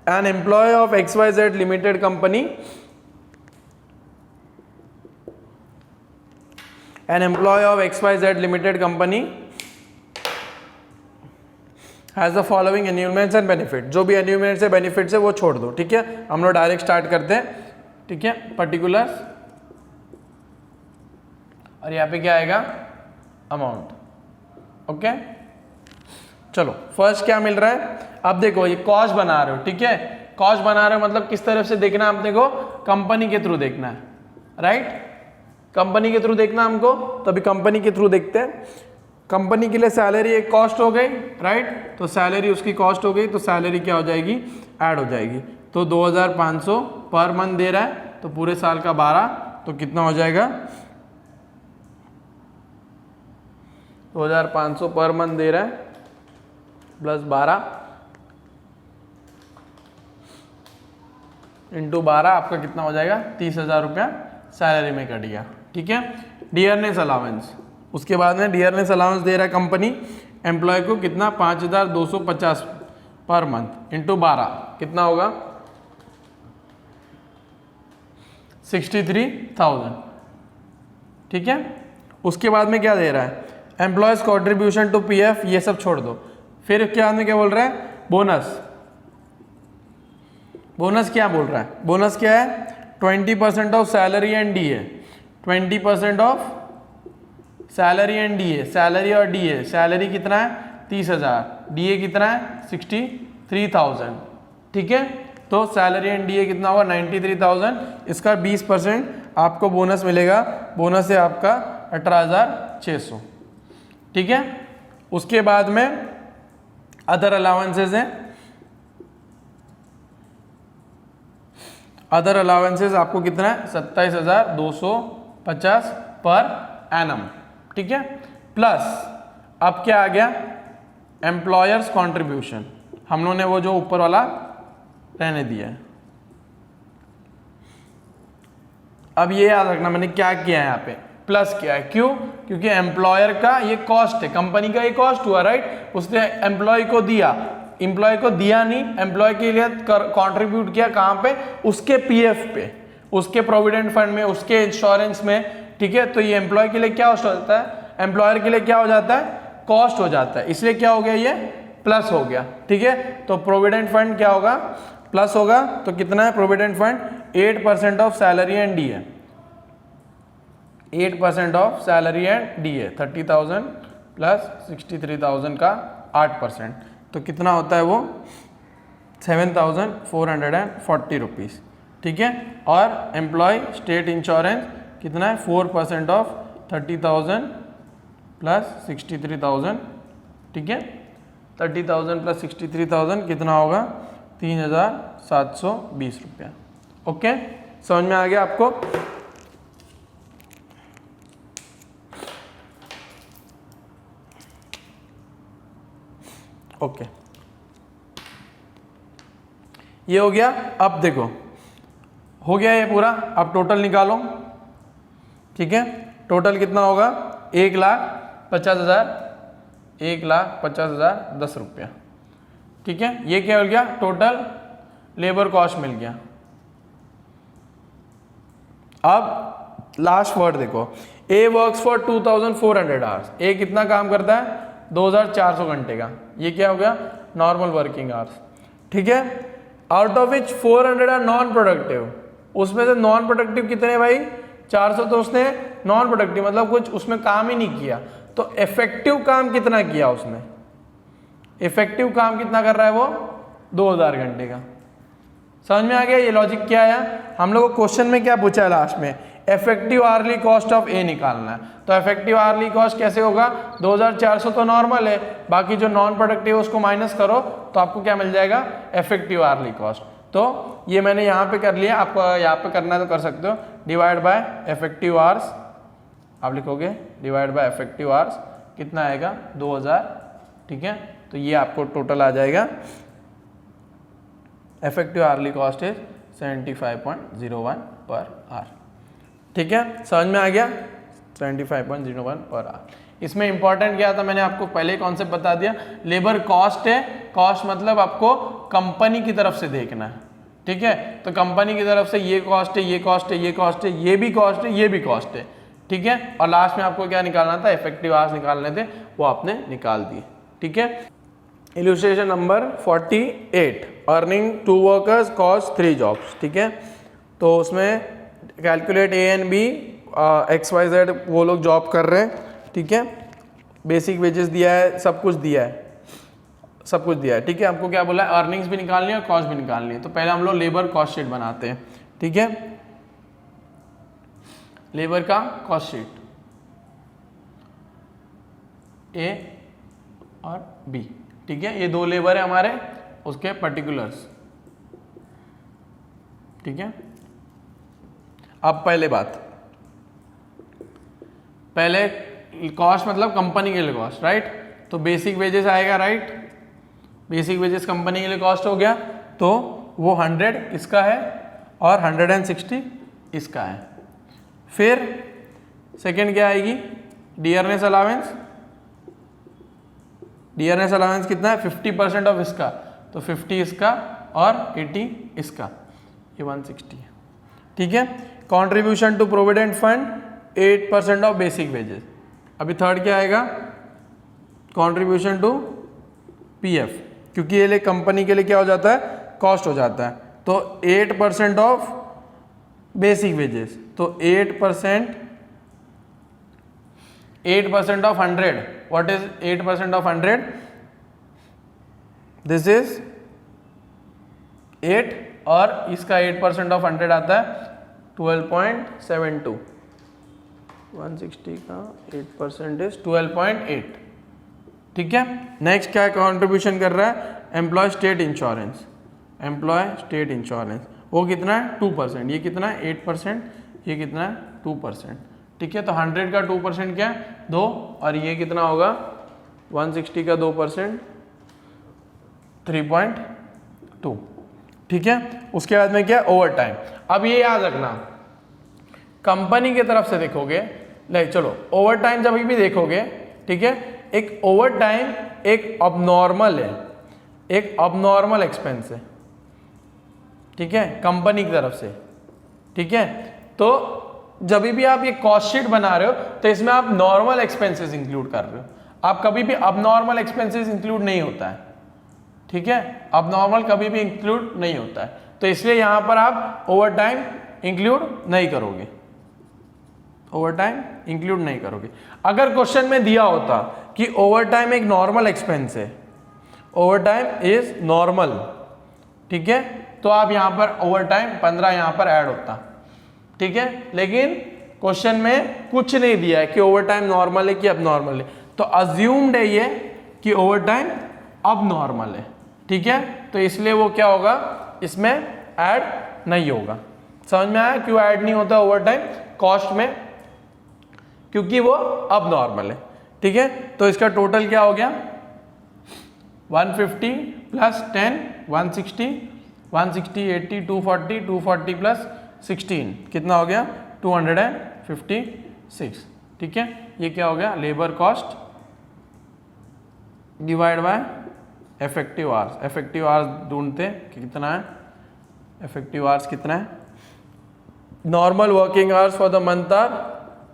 Speaker 1: an employee of XYZ limited company, an employee of XYZ limited company has the following enumerations and benefit। जो भी enumerations है benefits है वो छोड़ दो। ठीक है, हम लोग डायरेक्ट स्टार्ट करते हैं। ठीक है, पर्टिकुलर्स, और यहाँ पे क्या आएगा, अमाउंट। ओके, चलो फर्स्ट क्या मिल रहा है, अब देखो ये कॉस्ट बना रहे हो। ठीक है, कॉस्ट बना रहे हो मतलब किस तरफ से देखना है, अपने को कंपनी के थ्रू देखना है, राइट, कंपनी के थ्रू देखना हमको, तो अभी कंपनी के थ्रू देखते हैं। कंपनी के लिए सैलरी एक कॉस्ट हो गई, राइट, तो सैलरी उसकी कॉस्ट हो गई, तो सैलरी क्या हो जाएगी, ऐड हो जाएगी। तो 2500 पर मंथ दे रहा है, तो पूरे साल का 12, तो कितना हो जाएगा, 2500 पर मंथ दे रहा है प्लस 12 इंटू 12, आपका कितना हो जाएगा, 30,000 रुपया सैलरी में कट गया। ठीक है, डियरनेस अलाउंस, उसके बाद में डियरनेस अलाउंस दे रहा है कंपनी एम्प्लॉय को कितना, 5250 पर मंथ इंटू 12 कितना होगा, 63,000। ठीक है, उसके बाद में क्या दे रहा है, एम्प्लॉयज कॉन्ट्रीब्यूशन टू PF, ये सब छोड़ दो। फिर क्या में क्या बोल रहा है, बोनस। बोनस क्या बोल रहा है, बोनस क्या है, 20% of salary and DA, 20% of salary and DA, salary और DA, सैलरी कितना है 30,000, DA कितना है 63,000। ठीक है, तो सैलरी एंड DA कितना होगा 93,000, इसका 20% आपको बोनस मिलेगा, बोनस है आपका 18,600। ठीक है, उसके बाद में अदर अलाउंसेस हैं, अदर अलाउंसेस आपको कितना है 27,250 पर एनम। ठीक है, प्लस अब क्या आ गया, एम्प्लॉयर्स कंट्रीब्यूशन, हम लोगों ने वो जो ऊपर वाला रहने दिया है। अब ये याद रखना मैंने क्या किया है, यहाँ पे प्लस किया है, क्यों, क्योंकि एम्प्लॉयर का ये कॉस्ट है, कंपनी का ये कॉस्ट हुआ, राइट, उसने एम्प्लॉय को दिया, एम्प्लॉय को दिया नहीं, एम्प्लॉय के लिए कंट्रीब्यूट किया, कहाँ पे, उसके PF पे, उसके प्रोविडेंट फंड में, उसके इंश्योरेंस में। ठीक है, तो ये एम्प्लॉय के लिए क्या हो जाता है, एम्प्लॉयर के लिए क्या हो जाता है, कॉस्ट हो जाता है, इसलिए क्या हो गया, ये प्लस हो गया। ठीक है, तो प्रोविडेंट फंड क्या होगा, प्लस होगा, तो कितना है provident fund, 8% of salary and DA, 8% of salary and DA, 30,000 plus 63,000 का 8%, तो कितना होता है वो 7,440 रुपीज़। ठीक है, और एम्प्लॉय स्टेट इंश्योरेंस कितना है 4% ऑफ 30,000 प्लस 63,000। ठीक है, 30,000 प्लस 63,000 कितना होगा, 3,720 रुपया। ओके, समझ में आ गया आपको। ओके, ये हो गया। अब देखो हो गया ये पूरा, अब टोटल निकालो। ठीक है, टोटल कितना होगा, 1,50,000, 1,50,000 10 रुपया। ठीक है, ये क्या हो गया, टोटल लेबर कॉस्ट मिल गया। अब लास्ट वर्ड देखो, ए वर्क्स फॉर 2,400 आवर्स, ए कितना काम करता है 2,400 घंटे का, ये क्या हो गया नॉर्मल वर्किंग आवर्स। ठीक है, out of which 400 are non productive, उसमें से नॉन प्रोडक्टिव कितने भाई 400, तो उसने नॉन प्रोडक्टिव मतलब कुछ उसमें काम ही नहीं किया, तो इफेक्टिव काम कितना किया उसने, इफेक्टिव काम कितना कर रहा है वो 2,000 घंटे का। समझ में आ गया ये लॉजिक क्या है। हम लोग को क्वेश्चन में क्या पूछा है लास्ट में, इफेक्टिव आर्ली कॉस्ट ऑफ ए निकालना है, तो इफेक्टिव आर्ली कॉस्ट कैसे होगा, 2,400 तो नॉर्मल है, बाकी जो नॉन प्रोडक्टिव उसको माइनस करो तो आपको क्या मिल जाएगा, इफेक्टिव आर्ली कॉस्ट। तो ये मैंने यहाँ पे कर लिया, आपको यहाँ पे करना है तो कर सकते हो, डिवाइड बाय इफेक्टिव आवर्स आप लिखोगे डिवाइड बाय इफेक्टिव आवर्स, कितना आएगा 2000, ठीक है। तो ये आपको टोटल आ जाएगा, effective hourly cost is 75.01 per hour, ठीक है। समझ में आ गया, 75.01 पर आवर। इसमें इंपॉर्टेंट क्या था, मैंने आपको पहले कॉन्सेप्ट बता दिया, लेबर कॉस्ट है, कॉस्ट मतलब आपको कंपनी की तरफ से देखना है, ठीक है। तो कंपनी की तरफ से ये कॉस्ट है, ये कॉस्ट है, ये कॉस्ट है, ये भी कॉस्ट है, ये भी कॉस्ट है, ठीक है। और लास्ट में आपको क्या निकालना था, इफेक्टिव आवर्स निकालने थे, वो आपने निकाल दिए, ठीक है। Illustration number 48, earning 2 workers cost 3 jobs, ठीक है। तो उसमें calculate A and B, XYZ वो लोग जॉब कर रहे हैं, ठीक है। बेसिक वेजेस दिया है, सब कुछ दिया है, सब कुछ दिया है, ठीक है। हमको क्या बोला है, अर्निंग्स भी निकालनी है और कॉस्ट भी निकालनी है। तो पहले हम लोग लेबर कॉस्ट शीट बनाते हैं, ठीक है। लेबर का कॉस्ट शीट ए और बी, ठीक है। ये 2 लेबर है हमारे, उसके पर्टिकुलर्स, ठीक है। अब पहले बात, पहले कॉस्ट मतलब कंपनी के लिए कॉस्ट, राइट। तो बेसिक वेजेस आएगा, राइट। बेसिक वेजेस कंपनी के लिए कॉस्ट हो गया, तो वो 100 इसका है और 160 इसका है। फिर सेकंड क्या आएगी, डियरनेस अलावेंस। डियरनेस अलावेंस कितना है, 50% ऑफ इसका, तो 50 इसका और 80 इसका, ये 160 है, ठीक है। Contribution to provident fund 8% of basic wages. अभी थर्ड क्या आएगा, कंट्रीब्यूशन टू पीएफ, क्योंकि ये कंपनी के लिए क्या हो जाता है, कॉस्ट हो जाता है। तो 8% ऑफ बेसिक वेजेस, तो 8% of 100, what is 8% of 100, this is 8, और इसका 8% ऑफ 100 आता है 12.72, 160 का 8% इज 12.8, ठीक है। नेक्स्ट क्या कंट्रीब्यूशन कर रहा है, employee state insurance, employee state insurance, वो कितना है 2%, ये कितना है 8%, ये कितना है 2%, ठीक है। तो 100 का 2% क्या है 2, और ये कितना होगा 160 का 2% 3.2, ठीक है। उसके बाद में क्या, ओवर टाइम। अब ये याद रखना, कंपनी की तरफ से देखोगे, नहीं चलो ओवर टाइम जब भी देखोगे, ठीक है, एक ओवर टाइम एक अबनॉर्मल है, एक अबनॉर्मल एक्सपेंस है, ठीक है, कंपनी की तरफ से, ठीक है। तो जब भी आप ये कॉस्ट शीट बना रहे हो, तो इसमें आप नॉर्मल एक्सपेंसेस इंक्लूड कर रहे हो, आप कभी भी अबनॉर्मल एक्सपेंसेस इंक्लूड नहीं होता है, ठीक है। अबनॉर्मल कभी भी इंक्लूड नहीं होता है, तो इसलिए यहां पर आप ओवर टाइम इंक्लूड नहीं करोगे, ओवर टाइम इंक्लूड नहीं करोगे। अगर क्वेश्चन में दिया होता कि ओवर टाइम एक नॉर्मल एक्सपेंस है, ओवर टाइम इज नॉर्मल, ठीक है, तो आप यहां पर ओवर टाइम 15 यहां पर ऐड होता, ठीक है। लेकिन क्वेश्चन में कुछ नहीं दिया है कि ओवर टाइम नॉर्मल है कि अब नॉर्मल है, तो अज्यूम्ड है ये कि ओवर टाइम अब नॉर्मल है, ठीक है। तो इसलिए वो क्या होगा, इसमें ऐड नहीं होगा। समझ में आया क्यों ऐड नहीं होता ओवर टाइम कॉस्ट में, क्योंकि वो अब नॉर्मल है, ठीक है। तो इसका टोटल क्या हो गया 150 प्लस 10 160, 160 80 240, 240 प्लस 16 कितना हो गया 256, ठीक है। ये क्या हो गया, labour cost divide by effective hours. Effective hours ढूंढते कि कितना है, इफेक्टिव आवर्स कितना है, normal working hours for the month are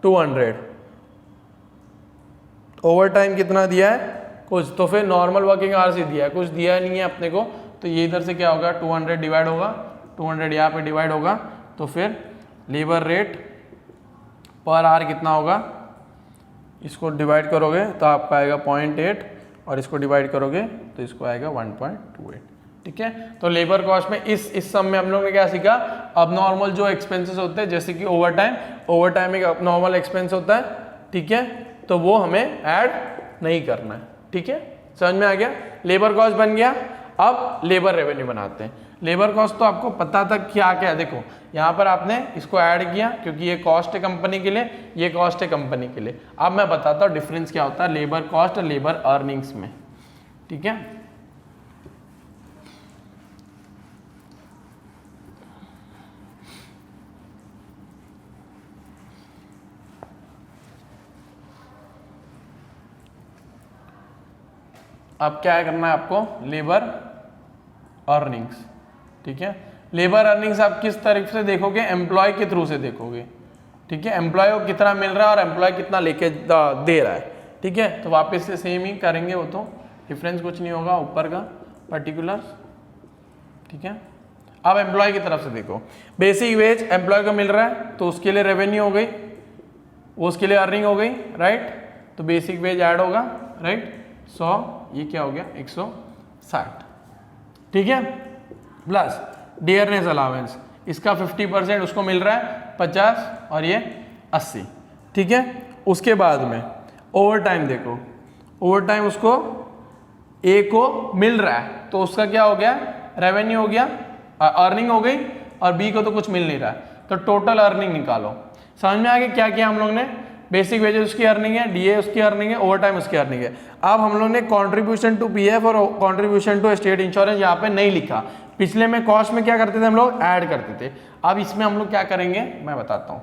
Speaker 1: 200, overtime कितना दिया है कुछ, तो फिर नॉर्मल वर्किंग आवर्स ही दिया है, कुछ दिया नहीं है अपने को, तो ये इधर से क्या होगा 200 डिवाइड होगा, 200 यहाँ पे डिवाइड होगा, तो फिर लेबर रेट पर आवर कितना होगा, इसको डिवाइड करोगे तो आपका आएगा 0.8 और इसको डिवाइड करोगे तो इसको आएगा 1.28, ठीक है। तो लेबर कॉस्ट में इस सम में हम लोगों ने क्या सीखा, अब नॉर्मल जो एक्सपेंसेस होते हैं जैसे कि ओवर टाइम एक अब नॉर्मल एक्सपेंस होता है, ठीक है, तो वो हमें ऐड नहीं करना है, ठीक है। समझ में आ गया, लेबर कॉस्ट बन गया। अब लेबर रेवेन्यू बनाते हैं। लेबर कॉस्ट तो आपको पता था क्या क्या है, देखो यहाँ पर आपने इसको ऐड किया क्योंकि ये कॉस्ट है कंपनी के लिए, ये कॉस्ट है कंपनी के लिए। अब मैं बताता हूँ डिफरेंस क्या होता है लेबर कॉस्ट और लेबर अर्निंग्स में, ठीक है। अब क्या करना है आपको, लेबर अर्निंग्स, ठीक है। लेबर अर्निंग्स आप किस तरीके से देखोगे, एम्प्लॉय के थ्रू से देखोगे, ठीक है। एम्प्लॉय को कितना मिल रहा है और एम्प्लॉय कितना लेके दे रहा है, ठीक है। तो वापस से सेम ही करेंगे, वो तो डिफरेंस कुछ नहीं होगा ऊपर का पर्टिकुलर, ठीक है। अब एम्प्लॉय की तरफ से देखो, बेसिक वेज एम्प्लॉय को मिल रहा है तो उसके लिए रेवेन्यू हो गई, वो उसके लिए अर्निंग हो गई, राइट। तो बेसिक वेज ऐड होगा, राइट। 100 ये क्या हो गया 160, ठीक है। प्लस डियरनेस अलावेंस, इसका 50% उसको मिल रहा है 50 और ये 80, ठीक है। उसके बाद में ओवर टाइम देखो, ओवर टाइम उसको ए को मिल रहा है तो उसका क्या हो गया, रेवेन्यू हो गया, अर्निंग हो गई, और बी को तो कुछ मिल नहीं रहा है, तो टोटल अर्निंग निकालो। समझ में आ गया क्या किया हम लोग ने, बेसिक वेजेस उसकी अर्निंग है, डीए उसकी अर्निंग है, ओवर टाइम उसकी अर्निंग है। अब हम लोग ने कंट्रीब्यूशन टू पीएफ और कंट्रीब्यूशन टू स्टेट इंश्योरेंस यहाँ पे नहीं लिखा, पिछले में कॉस्ट में क्या करते थे हम लोग, ऐड करते थे। अब इसमें हम लोग क्या करेंगे मैं बताता हूँ,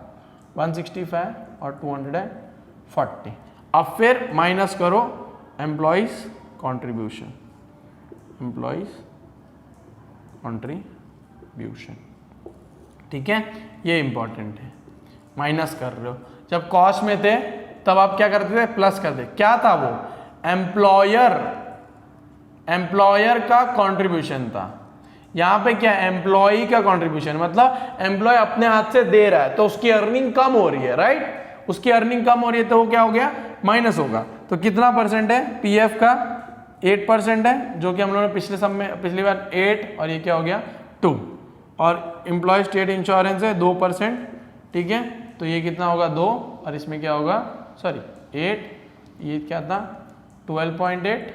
Speaker 1: 165 और 240, अब फिर माइनस करो एम्प्लॉइज कॉन्ट्रीब्यूशन, एम्प्लॉइज कॉन्ट्रीब्यूशन, ठीक है। ये इंपॉर्टेंट है, माइनस कर रहे हो। जब कॉस्ट में थे तब आप क्या करते थे, प्लस करते। क्या था वो, एम्प्लॉयर का कंट्रीब्यूशन था। यहां पे क्या, एम्प्लॉई का कंट्रीब्यूशन, मतलब एम्प्लॉय अपने हाथ से दे रहा है तो उसकी अर्निंग कम हो रही है, राइट। उसकी अर्निंग कम हो रही है तो वो क्या हो गया, माइनस होगा। तो कितना परसेंट है, पीएफ का 8% है, जो कि हम लोगों ने पिछले सब में पिछली बार 8 और ये क्या हो गया 2, और एम्प्लॉय स्टेट इंश्योरेंस है 2%, ठीक है। तो ये कितना होगा 2, और इसमें क्या होगा, सॉरी 8, ये क्या था 12.8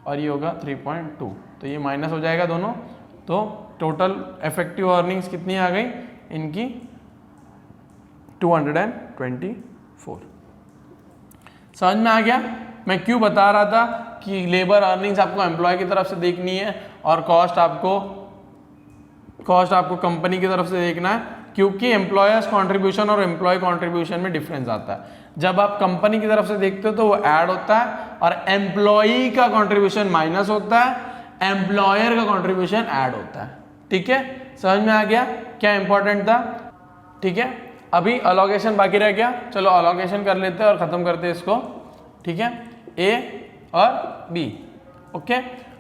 Speaker 1: और ये होगा 3.2, तो ये माइनस हो जाएगा दोनों। तो टोटल इफेक्टिव अर्निंग्स कितनी आ गई इनकी, 224। समझ में आ गया मैं क्यों बता रहा था कि लेबर अर्निंग्स आपको एम्प्लॉय की तरफ से देखनी है और कॉस्ट आपको कंपनी की तरफ से देखना है, क्योंकि एम्प्लॉयर्स कंट्रीब्यूशन और एम्प्लॉय कंट्रीब्यूशन में डिफरेंस आता है। जब आप कंपनी की तरफ से देखते हो तो वो ऐड होता है और एम्प्लॉई का कंट्रीब्यूशन माइनस होता है, एम्प्लॉयर का कंट्रीब्यूशन ऐड होता है, ठीक है। समझ में आ गया क्या इंपॉर्टेंट था, ठीक है। अभी अलोकेशन बाकी रह गया, चलो अलोकेशन कर लेते हैं और खत्म करते हैं इसको, ठीक है। ए और बी, ओके।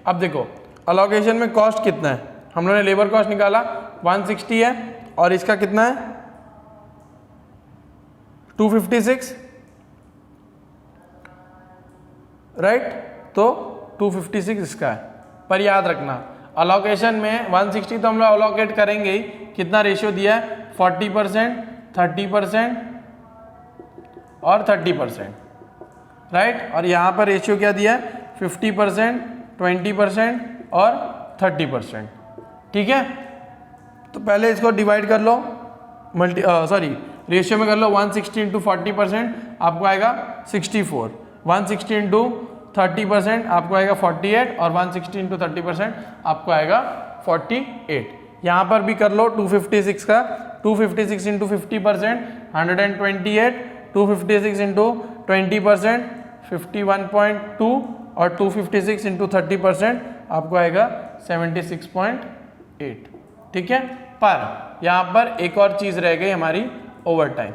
Speaker 1: अब देखो अलोकेशन में कॉस्ट कितना है, हम लोगों ने लेबर कॉस्ट निकाला 160 है और इसका कितना है 256, राइट। तो 256 इसका है, पर याद रखना अलोकेशन में 160 तो हम लोग अलोकेट करेंगे ही, कितना रेशियो दिया है 40%, 30% और 30%, राइट। और यहाँ पर रेशियो क्या दिया है 50%, 20% और 30%, ठीक है। तो पहले इसको डिवाइड कर लो, रेशियो में कर लो, 160 इंटू 40% आपको आएगा 64, 160 इंटू 30% आपको आएगा 48 और 160 इंटू 30% आपको आएगा 48। यहाँ पर भी कर लो 256 का, 256 इंटू 50% 128, 256 इंटू 20% 51.2 और 256 इंटू 30% आपको आएगा 76.8, ठीक है। पर यहाँ पर एक और चीज रह गई हमारी, ओवर टाइम,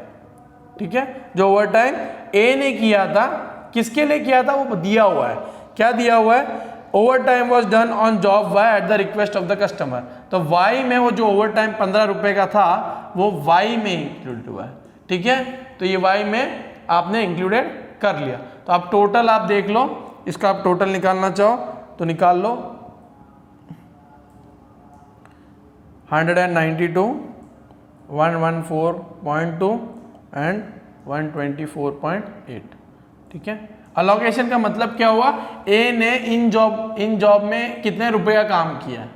Speaker 1: ठीक है। जो ओवर टाइम ए ने किया था, किसके लिए किया था वो दिया हुआ है, क्या दिया हुआ है, overtime was done on job Y at the request of the customer. तो वाई में वो जो ओवर टाइम 15 रुपए का था वो वाई में इंक्लूड हुआ है, ठीक है। तो ये वाई में आपने इंक्लूडेड कर लिया। तो आप टोटल आप देख लो, इसका आप टोटल निकालना चाहो तो निकाल लो, 192, 114.2 एंड 124.8, ठीक है। अलोकेशन का मतलब क्या हुआ, ए ने इन जॉब में कितने रुपए का काम किया,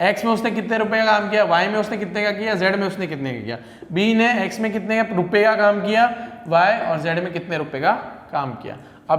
Speaker 1: एक्स में उसने कितने रुपए का काम किया, वाई में उसने कितने का किया, जेड में उसने कितने का किया। बी ने एक्स में कितने रुपए का काम किया, वाई और जेड में कितने रुपए का काम किया।